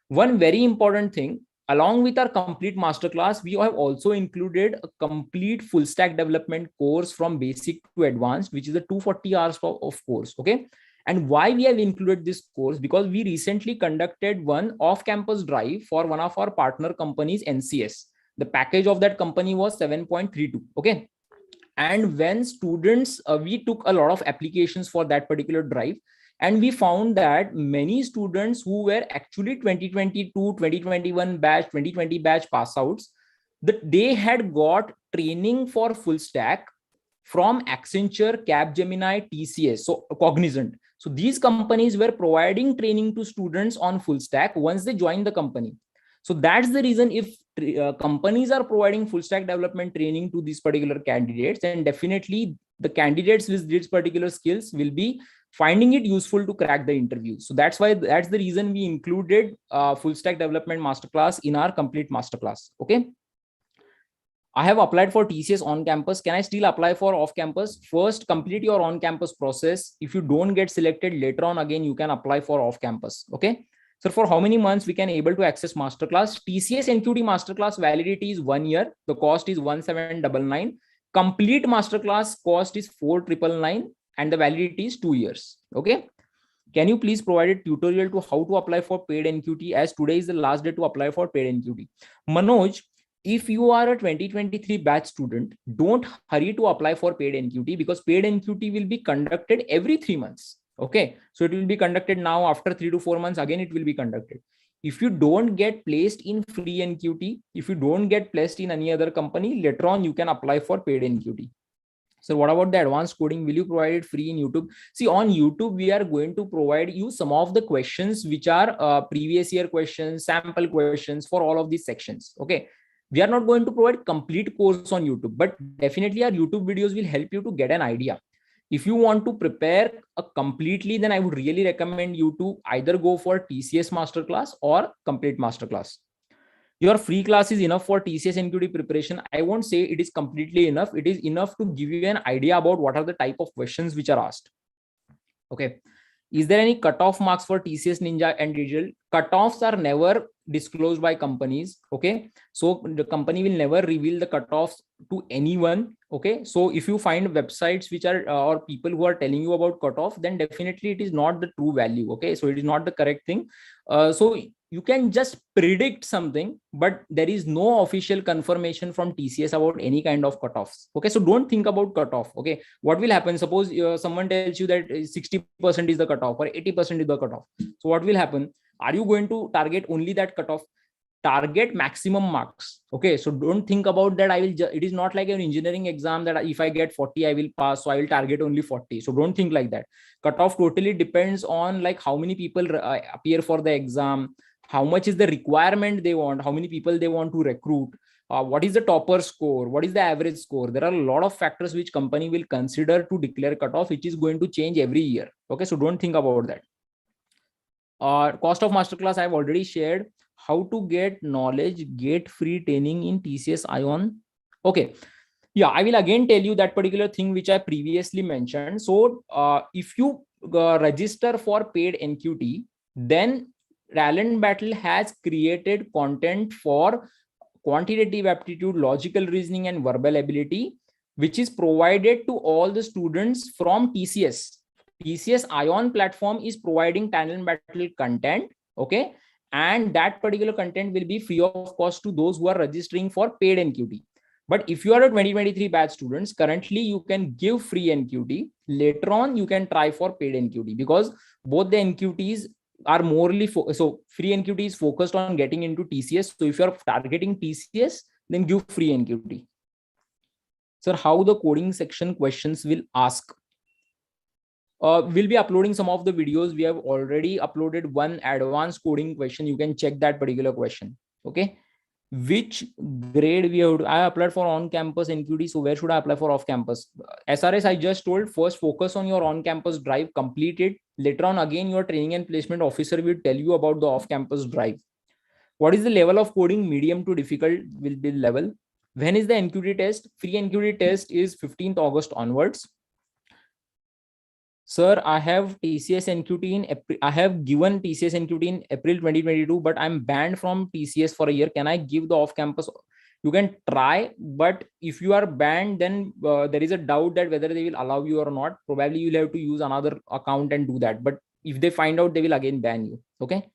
One very important thing, along with our complete masterclass, we have also included a complete full stack development course from basic to advanced, which is a 240 hours of course. Okay. And why we have included this course? Because we recently conducted one off-campus drive for one of our partner companies, NCS. The package of that company was 7.32. Okay. And when students, we took a lot of applications for that particular drive, and we found that many students who were actually 2022, 2021 batch, 2020 batch pass outs, that they had got training for full stack from Accenture, Capgemini, TCS, so Cognizant. So these companies were providing training to students on full stack once they join the company. So that's the reason, if companies are providing full stack development training to these particular candidates, then definitely the candidates with these particular skills will be finding it useful to crack the interview. So that's why, that's the reason we included full stack development masterclass in our complete masterclass. Okay. I have applied for TCS on campus. Can I still apply for off campus? First, complete your on campus process. If you don't get selected later on, again, you can apply for off campus. Okay. So for how many months we can able to access masterclass? TCS NQT masterclass validity is 1 year. The cost is 1799. Complete masterclass cost is 4999, and the validity is 2 years. Okay. Can you please provide a tutorial to how to apply for paid NQT, as today is the last day to apply for paid NQT? Manoj, if you are a 2023 batch student, don't hurry to apply for paid NQT, because paid NQT will be conducted every 3 months. Okay. So it will be conducted now, after 3 to 4 months, again, it will be conducted. If you don't get placed in free NQT, if you don't get placed in any other company, later on, you can apply for paid NQT. So what about the advanced coding? Will you provide it free in YouTube? See, on YouTube, we are going to provide you some of the questions which are previous year questions, sample questions for all of these sections. Okay. We are not going to provide complete course on YouTube, but definitely our YouTube videos will help you to get an idea. If you want to prepare a completely, then I would really recommend you to either go for TCS Masterclass or complete Masterclass. Your free class is enough for TCS NQT preparation. I won't say it is completely enough. It is enough to give you an idea about what are the type of questions which are asked. Okay. Is there any cutoff marks for TCS Ninja and Digital? Cutoffs are never disclosed by companies. Okay. So the company will never reveal the cutoffs to anyone. Okay. So if you find websites which are or people who are telling you about cutoff, then definitely it is not the true value. Okay. So it is not the correct thing. So you can just predict something, but there is no official confirmation from TCS about any kind of cutoffs. Okay, so don't think about cutoff. Okay, what will happen? Suppose someone tells you that 60% is the cutoff or 80% is the cutoff. So what will happen? Are you going to target only that cutoff? Target maximum marks. Okay, so don't think about that. It is not like an engineering exam that if I get 40 I will pass, so I will target only 40. So don't think like that. Cutoff totally depends on like how many people appear for the exam, how much is the requirement they want, how many people they want to recruit, what is the topper score, what is the average score. There are a lot of factors which company will consider to declare cutoff, which is going to change every year. Okay, so don't think about that. Cost of masterclass I've already shared. How to get knowledge, get free training in TCS Ion. Okay, yeah, I will again tell you that particular thing which I previously mentioned. So if you register for paid NQT, then Talent Battle has created content for quantitative aptitude, logical reasoning, and verbal ability, which is provided to all the students from TCS. TCS Ion platform is providing Talent Battle content. Okay, and that particular content will be free of cost to those who are registering for paid NQT. But if you are a 2023 batch students, currently you can give free NQT. Later on, you can try for paid NQT, because both the NQTs are morely so free NQT is focused on getting into TCS. So if you are targeting TCS, then give free NQT. Sir, how the coding section questions will ask? We'll be uploading some of the videos. We have already uploaded one advanced coding question. You can check that particular question. Okay. Which grade we have? I applied for on-campus NQT. So where should I apply for off-campus? SRS, I just told, first focus on your on-campus drive, complete it. Later on, again, your training and placement officer will tell you about the off-campus drive. What is the level of coding? Medium to difficult will be level. When is the NQT test? Free NQT test is 15th August onwards. Sir, I have TCS NQT in April. I have given TCS NQT in April 2022, but I'm banned from TCS for a year. Can I give the off-campus? You can try, but if you are banned, then there is a doubt that whether they will allow you or not. Probably you'll have to use another account and do that. But if they find out, they will again ban you. Okay.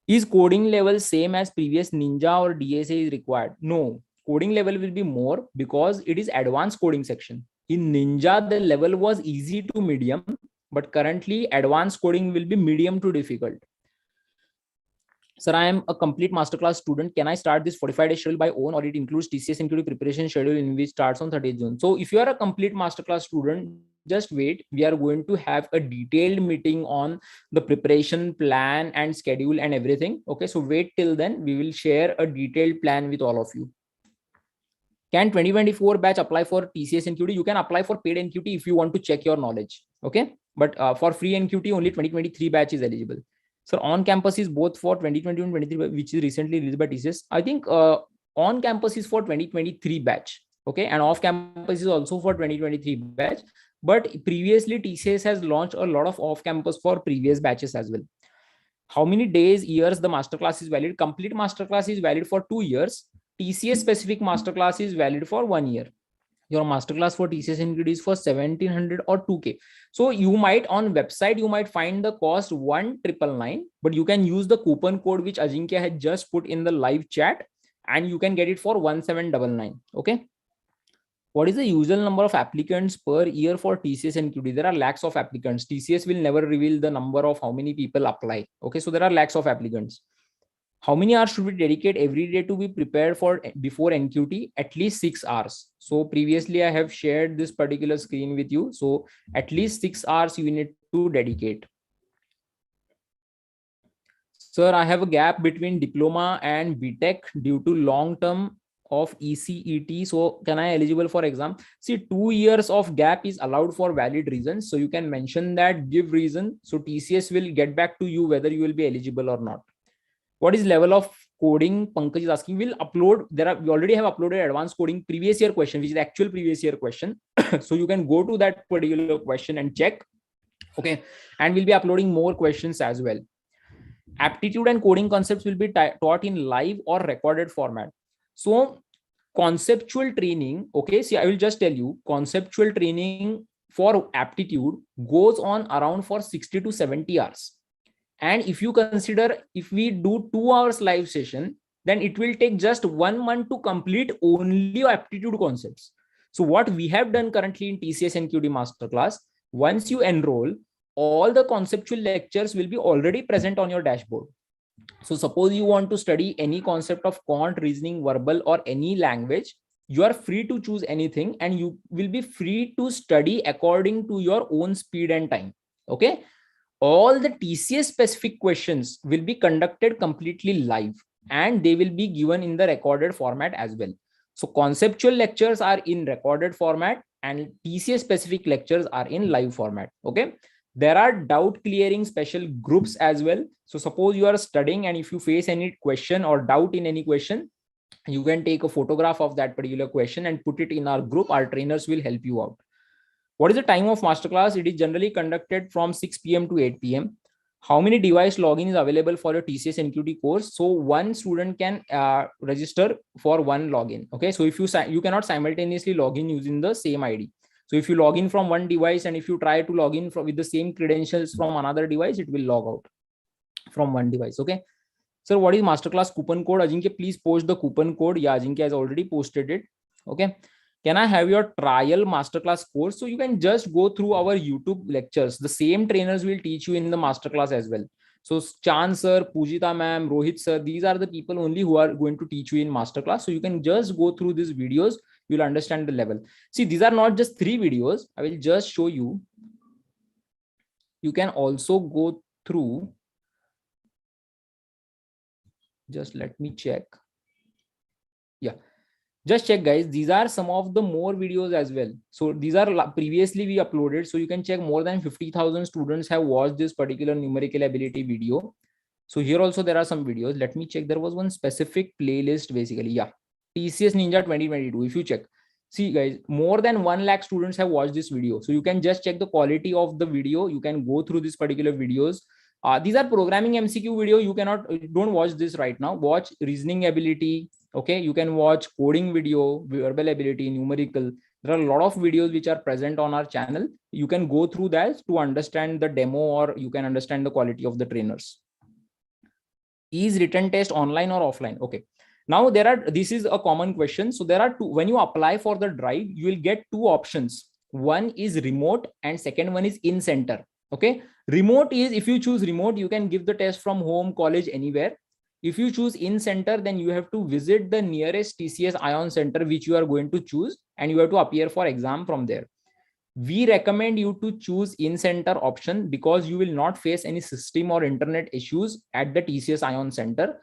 Is coding level same as previous Ninja or DSA is required? No, coding level will be more because it is advanced coding section. In Ninja, the level was easy to medium, but currently advanced coding will be medium to difficult. Sir, I am a complete masterclass student. Can I start this 45-day schedule by own, or it includes TCS NQT preparation schedule in which starts on 30th June? So if you are a complete masterclass student, just wait. We are going to have a detailed meeting on the preparation plan and schedule and everything. Okay, so wait till then. We will share a detailed plan with all of you. Can 2024 batch apply for TCS NQT? You can apply for paid NQT if you want to check your knowledge. Okay, but for free NQT, only 2023 batch is eligible. So on campus is both for 2020 and 23, which is recently released by TCS. I think on campus is for 2023 batch. Okay, and off campus is also for 2023 batch. But previously TCS has launched a lot of off campus for previous batches as well. How many days, years the masterclass is valid? Complete masterclass is valid for 2 years. TCS specific masterclass is valid for 1 year. Your masterclass for TCS NQT is for 1700 or 2K. So you might on website, you might find the cost 1999, but you can use the coupon code which Ajinkya had just put in the live chat, and you can get it for 1799. Okay. What is the usual number of applicants per year for TCS NQT? There are lakhs of applicants. TCS will never reveal the number of how many people apply. Okay, so there are lakhs of applicants. How many hours should we dedicate every day to be prepared for before NQT? At least 6 hours. So previously I have shared this particular screen with you. So at least 6 hours you need to dedicate. Sir, I have a gap between diploma and BTech due to long term of ECET. So can I eligible for exam? See, 2 years of gap is allowed for valid reasons. So you can mention that, give reason. So TCS will get back to you whether you will be eligible or not. What is level of coding? Pankaj is asking. We'll upload. We already have uploaded advanced coding previous year question, which is the actual previous year question. So you can go to that particular question and check. Okay, and we'll be uploading more questions as well. Aptitude and coding concepts will be taught in live or recorded format. So conceptual training. Okay, see, I will just tell you, conceptual training for aptitude goes on around for 60 to 70 hours. And if you consider, if we do 2 hours live session, then it will take just 1 month to complete only aptitude concepts. So what we have done currently in TCS NQT Masterclass, once you enroll, all the conceptual lectures will be already present on your dashboard. So suppose you want to study any concept of quant, reasoning, verbal, or any language, you are free to choose anything and you will be free to study according to your own speed and time. Okay. All the TCS specific questions will be conducted completely live and they will be given in the recorded format as well. So conceptual lectures are in recorded format and TCS specific lectures are in live format. Okay. There are doubt clearing special groups as well. So suppose you are studying and if you face any question or doubt in any question, you can take a photograph of that particular question and put it in our group. Our trainers will help you out. What is the time of masterclass? It is generally conducted from 6 p.m. to 8 p.m. How many device login is available for your TCS NQT course? So one student can register for one login. Okay, so if you cannot simultaneously log in using the same ID. So if you log in from one device and if you try to log in with the same credentials from another device, it will log out from one device. Okay. Sir, what is masterclass coupon code? Ajinkya, please post the coupon code. Yeah, Ajinkya has already posted it. Okay. Can I have your trial masterclass course? So you can just go through our YouTube lectures. The same trainers will teach you in the masterclass as well. So Chan sir, Pujita ma'am, Rohit sir, these are the people only who are going to teach you in masterclass. So you can just go through these videos. You'll understand the level. See, these are not just 3 videos. I will just show you. You can also go through. Just let me check. Yeah. Just check, guys. These are some of the more videos as well. So these are previously we uploaded. So you can check more than 50,000 students have watched this particular numerical ability video. So here also there are some videos. Let me check. There was one specific playlist basically. Yeah. TCS Ninja 2022. If you check, see guys, more than 1 lakh students have watched this video. So you can just check the quality of the video. You can go through these particular videos. These are programming MCQ video. You cannot, don't watch this right now. Watch reasoning ability. Okay, you can watch coding video, verbal ability, numerical. There are a lot of videos which are present on our channel. You can go through that to understand the demo or you can understand the quality of the trainers. Is written test online or offline? Okay. Now this is a common question. So there are two, when you apply for the drive, you will get 2 options. One is remote and second one is in center. Okay. Remote is, if you choose remote, you can give the test from home, college, anywhere. If you choose in center, then you have to visit the nearest TCS Ion center, which you are going to choose, and you have to appear for exam from there. We recommend you to choose in center option because you will not face any system or internet issues at the TCS Ion center.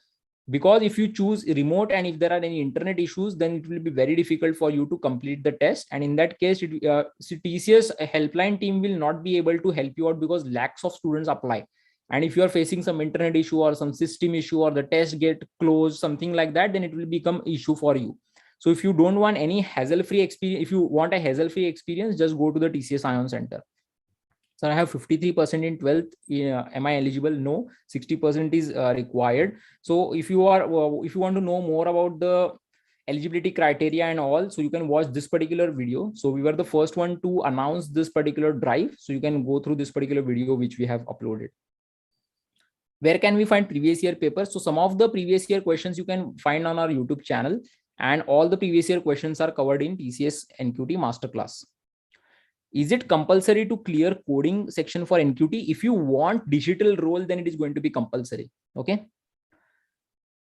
Because if you choose remote and if there are any internet issues, then it will be very difficult for you to complete the test. And in that case, TCS helpline team will not be able to help you out because lakhs of students apply. And if you are facing some internet issue or some system issue or the test get closed, something like that, then it will become issue for you. So if you don't want any hassle-free experience, if you want a hassle-free experience, just go to the TCS Ion Center. So I have 53% in 12th. Am I eligible? No. 60% is required. So if you want to know more about the eligibility criteria and all, so you can watch this particular video. So we were the first one to announce this particular drive. So you can go through this particular video which we have uploaded. Where can we find previous year papers? So some of the previous year questions you can find on our YouTube channel, and all the previous year questions are covered in TCS NQT Masterclass. Is it compulsory to clear coding section for NQT? If you want digital role, then it is going to be compulsory. Okay.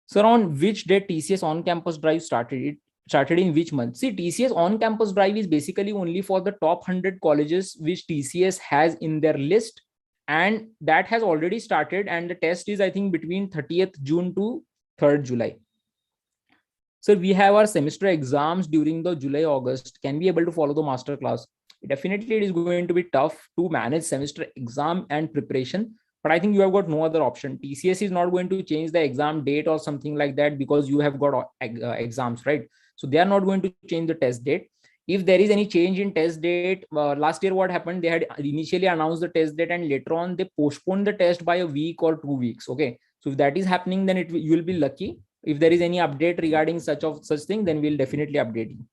So on which date TCS on-campus drive started? It started in which month? See, TCS on-campus drive is basically only for the top 100 colleges which TCS has in their list. And that has already started. And the test is, I think, between 30th June to 3rd July. So we have our semester exams during the July-August. Can we be able to follow the master class? Definitely, it is going to be tough to manage semester exam and preparation. But I think you have got no other option. TCS is not going to change the exam date or something like that because you have got exams, right? So they are not going to change the test date. If there is any change in test date, last year what happened, they had initially announced the test date and later on they postponed the test by a week or 2 weeks. Okay. So if that is happening, then you will be lucky. If there is any update regarding such thing, then we'll definitely update you.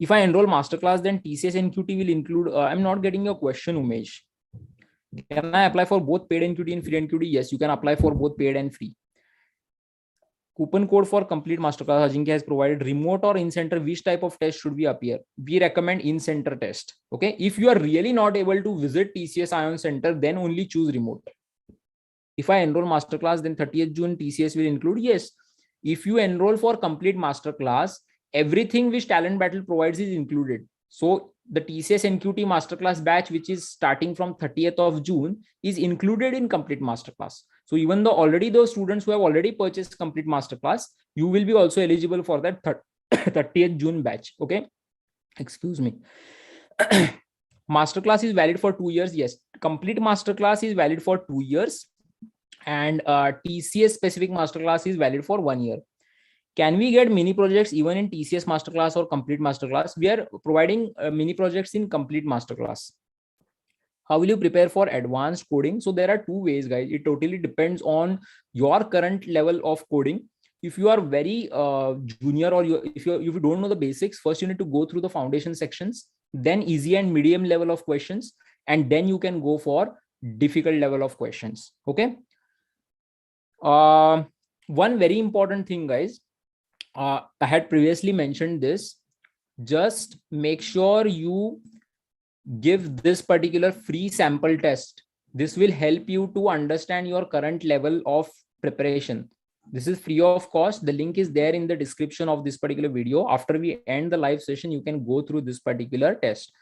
If I enroll masterclass, then TCS NQT will include, I'm not getting your question, Umesh. Can I apply for both paid NQT and free NQT? Yes, you can apply for both paid and free. Coupon code for complete masterclass. Ajinkya has provided remote or in-center. Which type of test should we appear? We recommend in-center test. Okay. If you are really not able to visit TCS Ion Center, then only choose remote. If I enroll masterclass, then 30th June TCS will include. Yes. If you enroll for complete masterclass, everything which Talent Battle provides is included. So the TCS NQT Masterclass batch, which is starting from 30th of June, is included in complete masterclass. So even though already those students who have already purchased complete masterclass, you will be also eligible for that 30th June batch. Okay. Excuse me. Masterclass is valid for 2 years. Yes. Complete masterclass is valid for 2 years. And TCS specific masterclass is valid for 1 year. Can we get mini projects even in TCS masterclass or complete masterclass? We are providing mini projects in complete masterclass. How will you prepare for advanced coding? So there are two ways, guys. It totally depends on your current level of coding. If you are very junior, or if you don't know the basics, first you need to go through the foundation sections, then easy and medium level of questions, and then you can go for difficult level of questions. Okay. One very important thing, guys. I had previously mentioned this. Just make sure you give this particular free sample test. This will help you to understand your current level of preparation. This is free of cost. The link is there in the description of this particular video. After we end the live session, you can go through this particular test.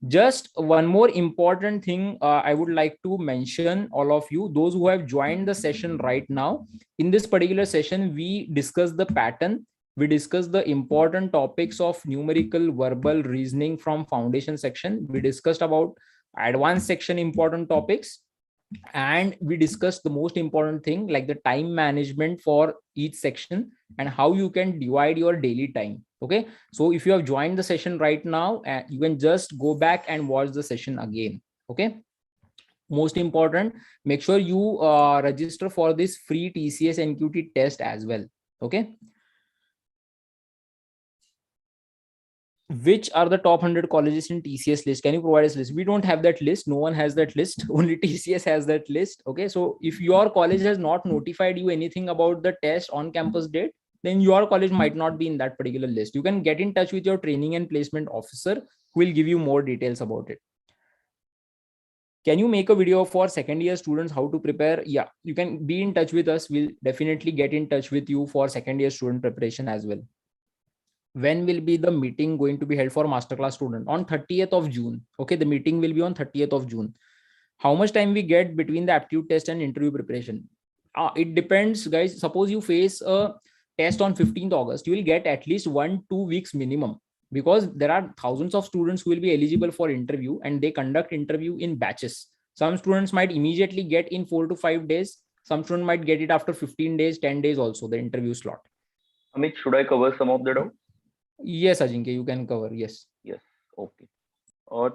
Just one more important thing I would like to mention, all of you, those who have joined the session right now. In this particular session, we discuss the pattern. We discussed the important topics of numerical, verbal, reasoning from foundation section. We discussed about advanced section important topics. And we discussed the most important thing, like the time management for each section and how you can divide your daily time. Okay. So if you have joined the session right now, you can just go back and watch the session again. Okay. Most important, make sure you register for this free TCS NQT test as well. Okay. Which are the top 100 colleges in TCS list? Can you provide us list? We don't have that list. No one has that list. Only TCS has that list. Okay. So if your college has not notified you anything about the test on campus date, then your college might not be in that particular list. You can get in touch with your training and placement officer who will give you more details about it. Can you make a video for second year students how to prepare? Yeah, you can be in touch with us. We'll definitely get in touch with you for second year student preparation as well. When will be the meeting going to be held for masterclass student? On 30th of June. Okay, the meeting will be on 30th of June. How much time we get between the aptitude test and interview preparation? It depends, guys. Suppose you face a test on 15th August, you will get at least 1-2 weeks minimum, because there are thousands of students who will be eligible for interview and they conduct interview in batches. Some students might immediately get in 4 to 5 days. Some students might get it after 15 days, 10 days also, the interview slot. Amit, should I cover some of the doubts? Yes, Ajinkya, you can cover. Yes. Yes. Okay.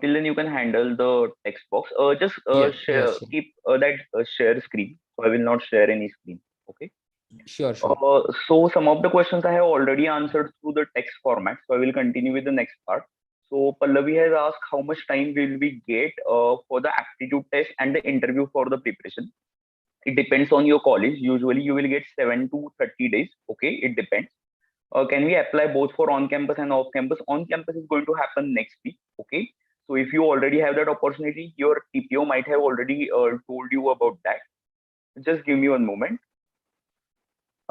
Till then you can handle the text box. Just Yes, share, yes, keep that share screen. So I will not share any screen. Okay. sure, sure. So some of the questions I have already answered through the text format. So I will continue with the next part. So Pallavi has asked how much time will we get for the aptitude test and the interview for the preparation. It depends on your college. Usually you will get 7 to 30 days. Okay, it depends. Can we apply both for on-campus and off-campus? On-campus is going to happen next week. Okay. So if you already have that opportunity, your TPO might have already told you about that. Just give me one moment.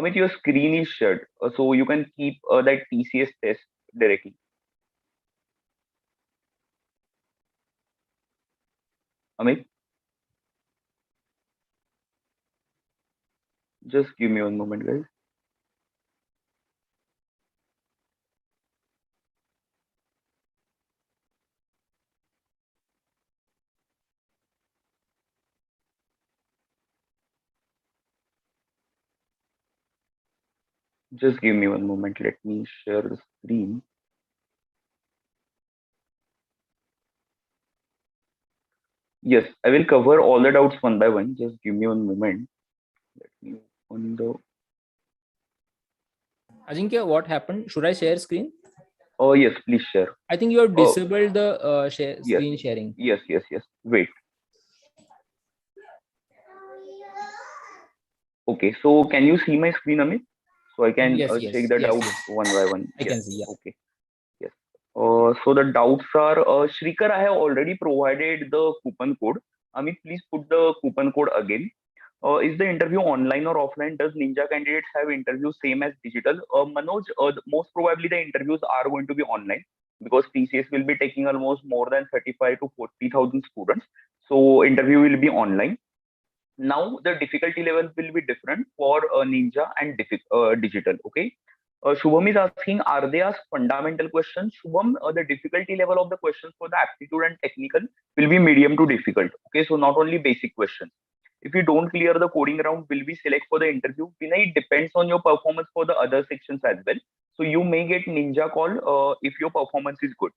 Amit, your screen is shared, so you can keep that TCS test directly. Amit, just give me one moment, guys. Just give me one moment. Let me share the screen. Yes, I will cover all the doubts one by one. Just give me one moment. Let me open the. Ajinkya, what happened? Should I share screen? Oh yes, please share. I think you have Oh disabled the yes, screen sharing. yes. Wait. Okay, so can you see my screen, Amit? So I can Yes, check yes, the yes, doubts yes. one by one. I Yes. can see. Yeah. Okay. Yes. So the doubts are, Shrikar, I have already provided the coupon code. Amit, please put the coupon code again. Is the interview online or offline? Does Ninja candidates have interviews same as digital? Manoj, most probably the interviews are going to be online because TCS will be taking almost more than 35 to 40,000 students. So interview will be online. Now the difficulty level will be different for Ninja and digital. Okay. Shubham is asking, are they asked fundamental questions? Shubham, the difficulty level of the questions for the aptitude and technical will be medium to difficult. Okay, so not only basic questions. If you don't clear the coding round, will we select for the interview? Vinay, it depends on your performance for the other sections as well. So you may get Ninja call if your performance is good.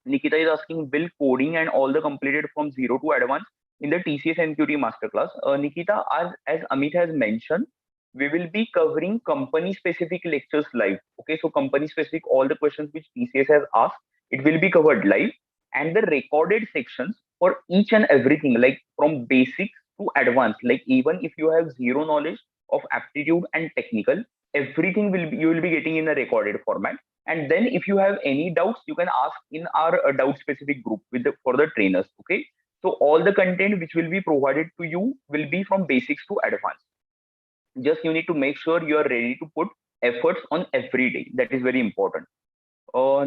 Nikita is asking, will coding and all the completed from zero to advanced in the TCS NQT Masterclass? Nikita, as Amit has mentioned, we will be covering company specific lectures live. Okay, so company specific, all the questions which TCS has asked, it will be covered live, and the recorded sections for each and everything, like from basics to advanced, like even if you have zero knowledge of aptitude and technical, everything will be, you will be getting in a recorded format. And then if you have any doubts, you can ask in our doubt specific group for the trainers. Okay, so all the content which will be provided to you will be from basics to advanced. Just you need to make sure you are ready to put efforts on every day. That is very important.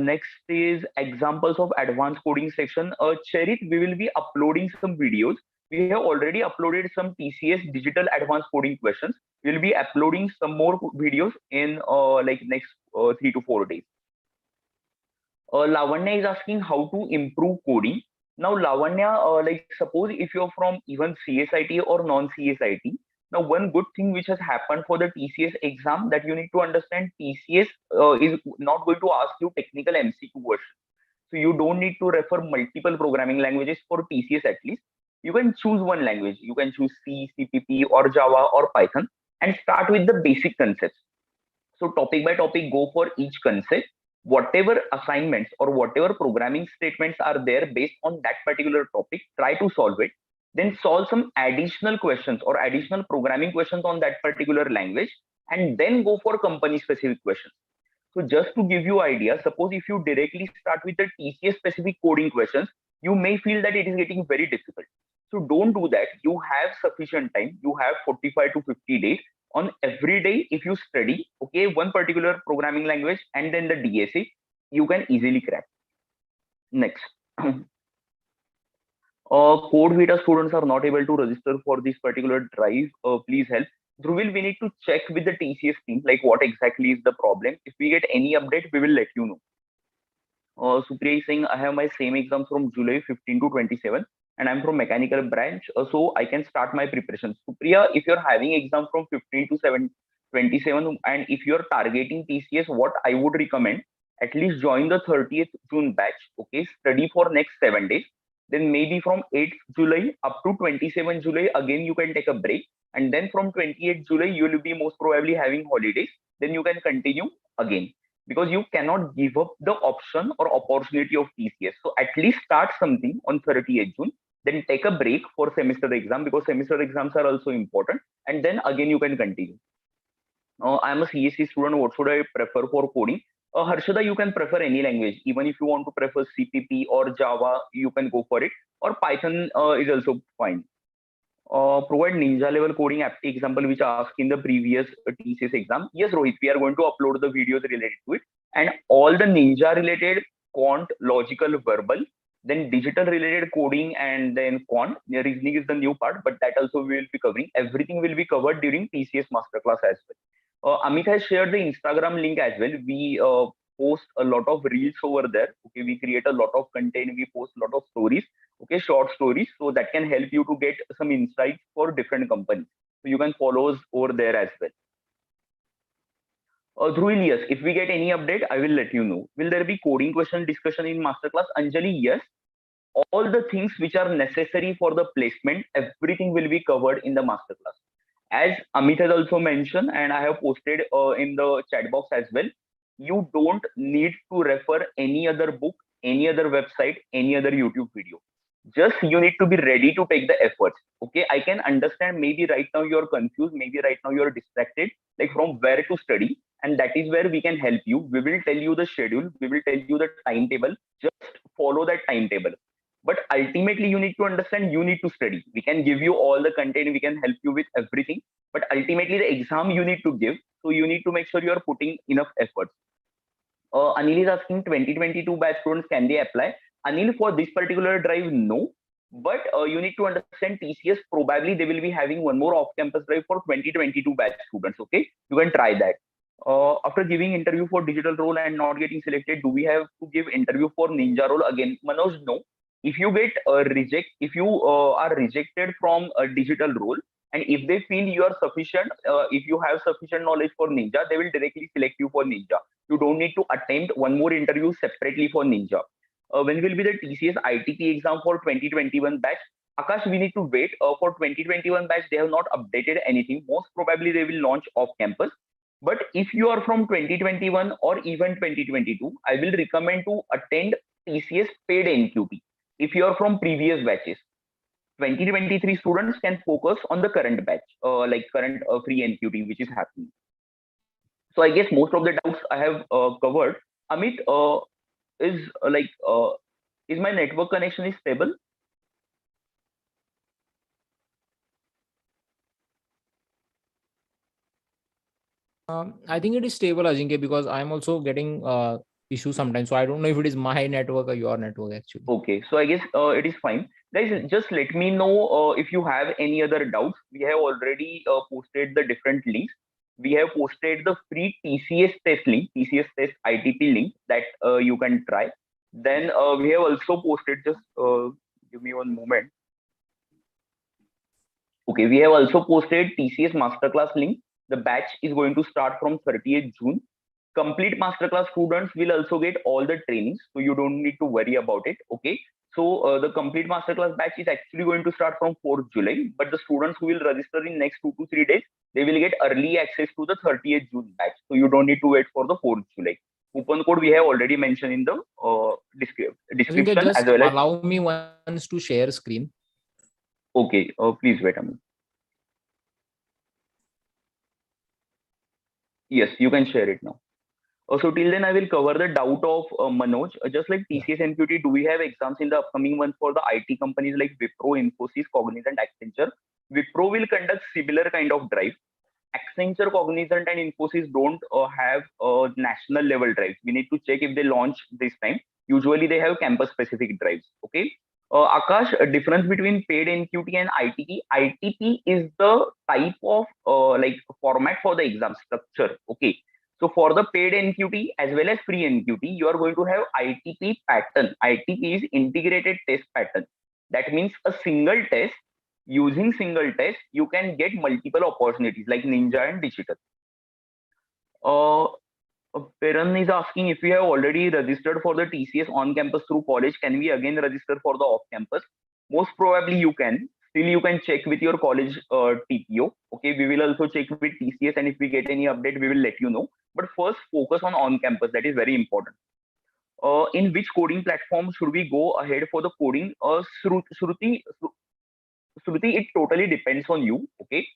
Next is examples of advanced coding section. Cherit, we will be uploading some videos. We have already uploaded some TCS digital advanced coding questions. We will be uploading some more videos in like next 3 to 4 days. Lavanya is asking how to improve coding. Now, Lavanya, like suppose if you're from even CSIT or non-CSIT, now one good thing which has happened for the TCS exam that you need to understand, TCS is not going to ask you technical MCQ questions. So you don't need to refer multiple programming languages for TCS at least. You can choose one language. You can choose C, CPP, or Java, or Python, and start with the basic concepts. So topic by topic, go for each concept. Whatever assignments or whatever programming statements are there based on that particular topic, try to solve it. Then solve some additional questions or additional programming questions on that particular language, and then go for company specific questions. So just to give you idea, suppose if you directly start with the TCS specific coding questions, you may feel that it is getting very difficult. So don't do that. You have sufficient time. You have 45 to 50 days. On every day, if you study, okay, one particular programming language and then the DSA, you can easily crack. Next. Code Vita students are not able to register for this particular drive. Please help. Dhruvil, we need to check with the TCS team, like what exactly is the problem. If we get any update, we will let you know. Supriya is saying, I have my same exams from July 15 to 27, and I'm from mechanical branch, so I can start my preparation. Supriya, if you're having exam from 15 to 27, and if you're targeting TCS, what I would recommend, at least join the 30th June batch, okay, study for next 7 days. Then maybe from 8th July up to 27 July, again, you can take a break. And then from 28th July, you will be most probably having holidays. Then you can continue again because you cannot give up the option or opportunity of TCS. So at least start something on 30th June, then take a break for semester exam because semester exams are also important, and then again you can continue. I'm a CSC student. What should I prefer for coding? Harshada, you can prefer any language. Even if you want to prefer CPP or Java, you can go for it. Or Python is also fine. Provide ninja level coding example which asked in the previous TCS exam. Yes, Rohit, we are going to upload the videos related to it, and all the ninja related quant, logical, verbal, then digital related coding, and then quant. The reasoning is the new part, but that also we will be covering. Everything will be covered during TCS Masterclass as well. Amit has shared the Instagram link as well. We post a lot of reels over there. Okay, we create a lot of content. We post a lot of stories. Okay, short stories, so that can help you to get some insights for different companies. So you can follow us over there as well. Dhruvil, yes, if we get any update, I will let you know. Will there be coding question discussion in masterclass? Anjali, yes. All the things which are necessary for the placement, everything will be covered in the masterclass. As Amit has also mentioned, and I have posted in the chat box as well, you don't need to refer any other book, any other website, any other YouTube video. Just you need to be ready to take the efforts. Okay, I can understand maybe right now you're confused, maybe right now you're distracted, like from where to study, and that is where we can help you. We will tell you the schedule, we will tell you the timetable, just follow that timetable. But ultimately you need to understand, you need to study. We can give you all the content, we can help you with everything, but ultimately the exam you need to give, so you need to make sure you are putting enough efforts. Anil is asking 2022 batch students, can they apply? Anil, for this particular drive, no. But you need to understand TCS probably they will be having one more off-campus drive for 2022 batch students. Okay, you can try that. After giving interview for digital role and not getting selected, do we have to give interview for ninja role again? Manoj, no. If you get if you are rejected from a digital role, and if they feel you are sufficient, if you have sufficient knowledge for ninja, they will directly select you for ninja. You don't need to attempt one more interview separately for ninja. When will be the TCS ITP exam for 2021 batch? Akash, we need to wait for 2021 batch. They have not updated anything. Most probably they will launch off campus. But if you are from 2021 or even 2022, I will recommend to attend TCS paid NQT. If you are from previous batches, 2023 students can focus on the current batch, like current free NQT, which is happening. So I guess most of the doubts I have covered. Amit, is is my network connection is stable? I think it is stable, Ajinkya, because I'm also getting issues sometimes. So I don't know if it is my network or your network actually. Okay, so I guess it is fine. Guys, just let me know if you have any other doubts. We have already posted the different links. We have posted the free TCS test link, TCS test ITP link that you can try. Then we have also posted, just give me one moment. Okay, we have also posted TCS Master Class link. The batch is going to start from 30th June. Complete Masterclass students will also get all the trainings, so you don't need to worry about it. Okay, so the complete Masterclass batch is actually going to start from 4th July, but the students who will register in next 2 to 3 days, they will get early access to the 30th June batch, so you don't need to wait for the 4th July. Coupon code we have already mentioned in the Ajinkya, description as just well as. allow me once to share screen. Okay, please wait a minute. Yes, you can share it now. So till then, I will cover the doubt of Manoj. Just like TCS NQT, do we have exams in the upcoming months for the IT companies like Wipro, Infosys, Cognizant, Accenture? Wipro will conduct similar kind of drive. Accenture, Cognizant, and Infosys don't have national level drives. We need to check if they launch this time. Usually, they have campus specific drives. Okay. Akash, a difference between paid NQT and ITP. ITP is the type of like format for the exam structure. Okay. So for the paid NQT as well as free NQT, you are going to have ITP pattern. ITP is integrated test pattern. That means a single test. Using single test, you can get multiple opportunities like Ninja and Digital. Uh, Peran is asking if we have already registered for the TCS on campus through college, can we again register for the off campus? Most probably you can. Still, you can check with your college TPO. Okay, we will also check with TCS, and if we get any update, we will let you know. But first, focus on campus. That is very important. In which coding platform should we go ahead for the coding? Shruti, it totally depends on you. Okay,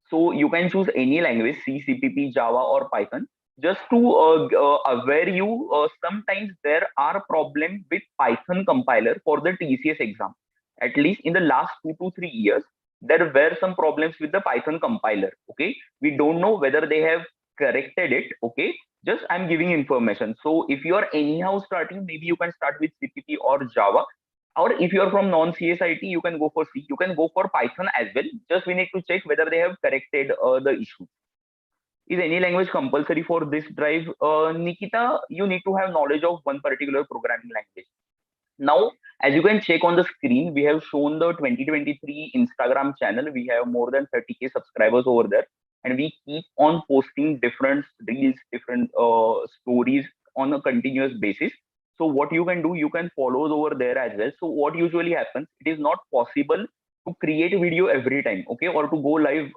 so you can choose any language, C, CPP, Java, or Python. Just to aware you, sometimes there are problems with Python compiler for the TCS exam. At least in the last 2 to 3 years, there were some problems with the Python compiler. Okay, we don't know whether they have corrected it. Okay, just I'm giving information. So if you are anyhow starting, maybe you can start with CPP or Java, or if you're from non-CSIT, you can go for C. You can go for Python as well. Just we need to check whether they have corrected the issue. Is any language compulsory for this drive? Nikita, you need to have knowledge of one particular programming language. Now, as you can check on the screen, we have shown the 2023 Instagram channel. We have more than 30K subscribers over there. And we keep on posting different reels, different stories on a continuous basis. So what you can do, you can follow over there as well. So what usually happens, it is not possible to create a video every time, okay, or to go live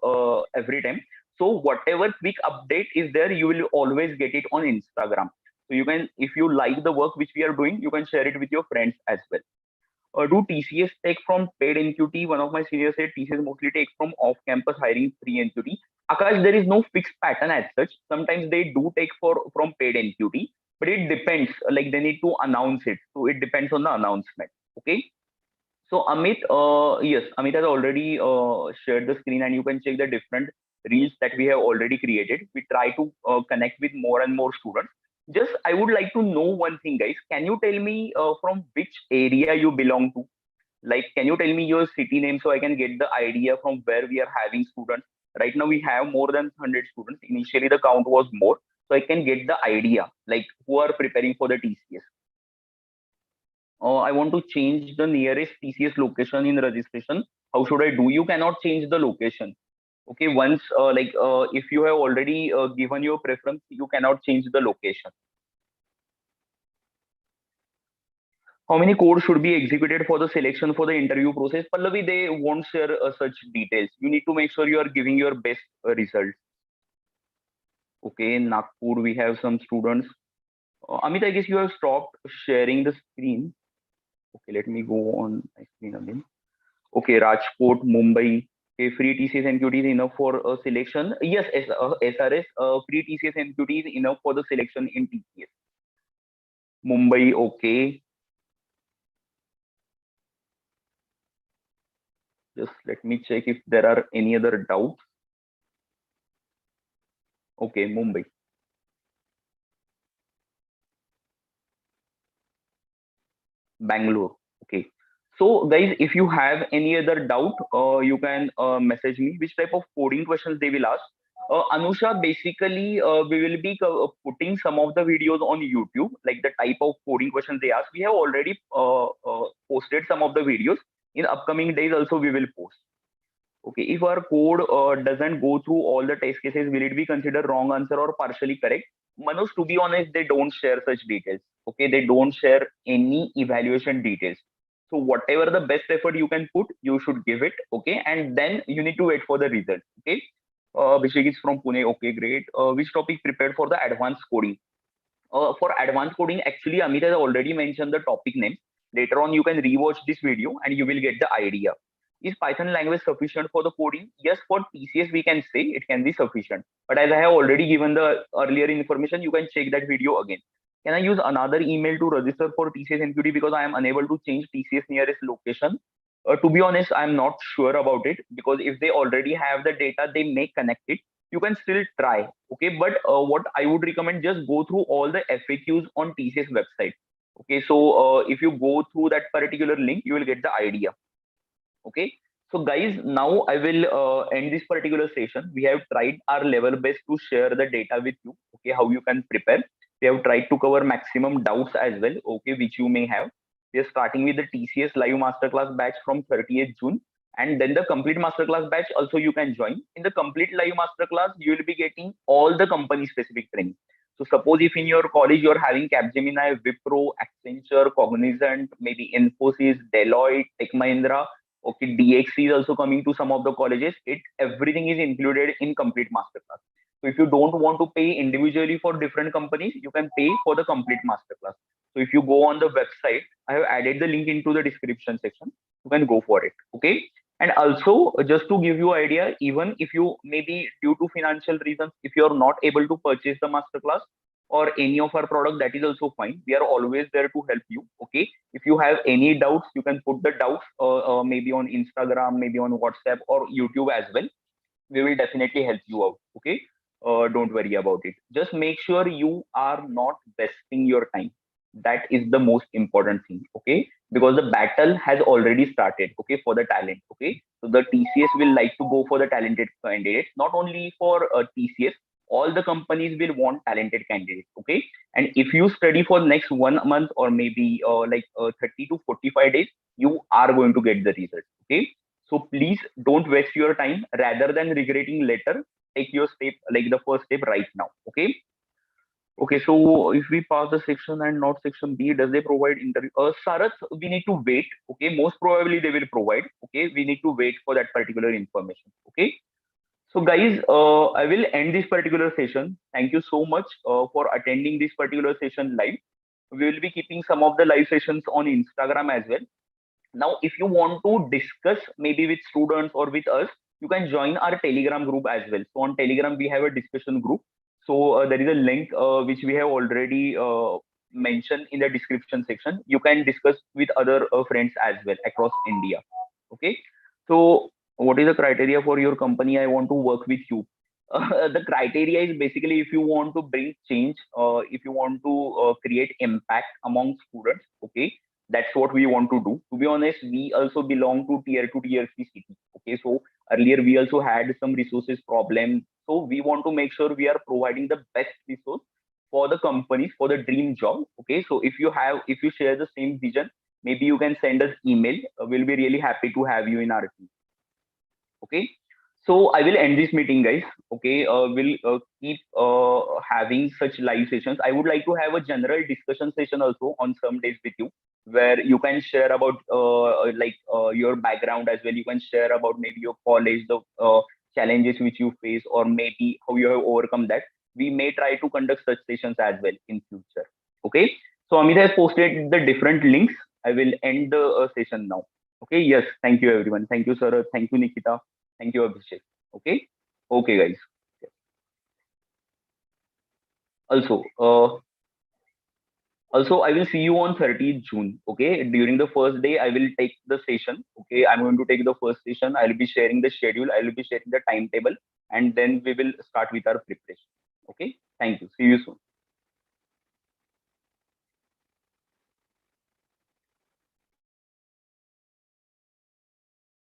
every time. So whatever quick update is there, you will always get it on Instagram. So you can, if you like the work which we are doing, you can share it with your friends as well. Do TCS take from paid NQT? One of my seniors said TCS mostly takes from off-campus hiring free NQT. Akash, there is no fixed pattern as such. Sometimes they do take from paid NQT, but it depends. Like they need to announce it, so it depends on the announcement. Okay. So Amit, yes, Amit has already shared the screen, and you can check the different reels that we have already created. We try to connect with more and more students. Just I would like to know one thing, guys. Can you tell me from which area you belong to? Like, can you tell me your city name so I can get the idea from where we are having students? Right now we have more than 100 students. Initially the count was more, so I can get the idea like who are preparing for the TCS. I want to change the nearest TCS location in registration. How should I do? You cannot change the location. Okay, once if you have already given your preference, you cannot change the location. How many codes should be executed for the selection for the interview process? Pallavi, they won't share such details. You need to make sure you are giving your best results. Okay, in Nagpur, we have some students. Amit, I guess you have stopped sharing the screen. Okay, let me go on my screen again. Okay, Rajkot, Mumbai. Okay, free TCS NQT is enough for a selection. Yes, SRS, free TCS NQT is enough for the selection in TCS. Mumbai, okay. Just let me check if there are any other doubts. Okay, Mumbai. Bangalore. Okay. So guys, if you have any other doubt, you can message me. Which type of coding questions they will ask? Anusha, basically, we will be putting some of the videos on YouTube, like the type of coding questions they ask. We have already posted some of the videos. In upcoming days, also we will post. Okay, if our code doesn't go through all the test cases, will it be considered wrong answer or partially correct? Manoj, to be honest, they don't share such details. Okay, they don't share any evaluation details. So whatever the best effort you can put, you should give it. Okay, and then you need to wait for the result. Okay, Abhishek is from Pune. Okay, great. Which topic prepared for the advanced coding? For advanced coding, actually, Amit has already mentioned the topic name. Later on, you can rewatch this video and you will get the idea. Is Python language sufficient for the coding? Yes, for TCS, we can say it can be sufficient. But as I have already given the earlier information, you can check that video again. Can I use another email to register for TCS NQT because I am unable to change TCS nearest location? To be honest, I'm not sure about it because if they already have the data, they may connect it. You can still try. Okay, but what I would recommend, just go through all the FAQs on TCS website. Okay, so if you go through that particular link, you will get the idea. Okay, so guys, now I will end this particular session. We have tried our level best to share the data with you. Okay, how you can prepare. We have tried to cover maximum doubts as well. Okay, which you may have. We are starting with the TCS live masterclass batch from 30th June, and then the complete masterclass batch also you can join. In the complete live masterclass, you will be getting all the company specific training. So suppose if in your college you're having Capgemini, Wipro, Accenture, Cognizant, maybe Infosys, Deloitte, Tech Mahindra. Okay, DXC is also coming to some of the colleges. It everything is included in complete masterclass. So if you don't want to pay individually for different companies, you can pay for the complete masterclass. So if you go on the website, I have added the link into the description section. You can go for it. Okay. And also, just to give you idea, even if you maybe due to financial reasons, if you are not able to purchase the masterclass or any of our product, that is also fine. We are always there to help you. Okay, if you have any doubts, you can put the doubts maybe on Instagram, maybe on WhatsApp or YouTube as well. We will definitely help you out. Okay, don't worry about it. Just make sure you are not wasting your time. That is the most important thing. Okay, because the battle has already started. Okay, for the talent. Okay, so the TCS will like to go for the talented candidates, not only for TCS. All the companies will want talented candidates. Okay, and if you study for next 1 month or maybe 30 to 45 days, you are going to get the results. Okay, so please don't waste your time. Rather than regretting later, take your step, like the first step right now. Okay. Okay, so if we pass the section and not section B, does they provide interview? Sarath, we need to wait. Okay, most probably they will provide. Okay, we need to wait for that particular information. Okay, so guys, I will end this particular session. Thank you so much for attending this particular session live. We will be keeping some of the live sessions on Instagram as well. Now, if you want to discuss maybe with students or with us, you can join our Telegram group as well. So on Telegram, we have a discussion group. So there is a link which we have already mentioned in the description section. You can discuss with other friends as well across India. Okay. So what is the criteria for your company? I want to work with you. The criteria is basically if you want to bring change, if you want to create impact among students. Okay, that's what we want to do. To be honest, we also belong to tier 2 tier 3 city. Okay, so earlier we also had some resources problem, so we want to make sure we are providing the best resource for the companies for the dream job. Okay, so if you share the same vision, maybe you can send us email. We'll be really happy to have you in our team. Okay, so I will end this meeting, guys. Okay, we'll keep having such live sessions. I would like to have a general discussion session also on some days with you, where you can share about your background as well. You can share about maybe your college, the challenges which you face, or maybe how you have overcome that. We may try to conduct such sessions as well in future. Okay, so Amit has posted the different links. I will end the session now. Okay, yes, thank you everyone. Thank you, sir. Thank you, Nikita. Thank you, Abhishek. Okay. Okay, guys. Also, I will see you on 30th June. Okay. During the first day, I will take the session. Okay. I'm going to take the first session. I'll be sharing the schedule. I will be sharing the timetable, and then we will start with our preparation. Okay. Thank you. See you soon.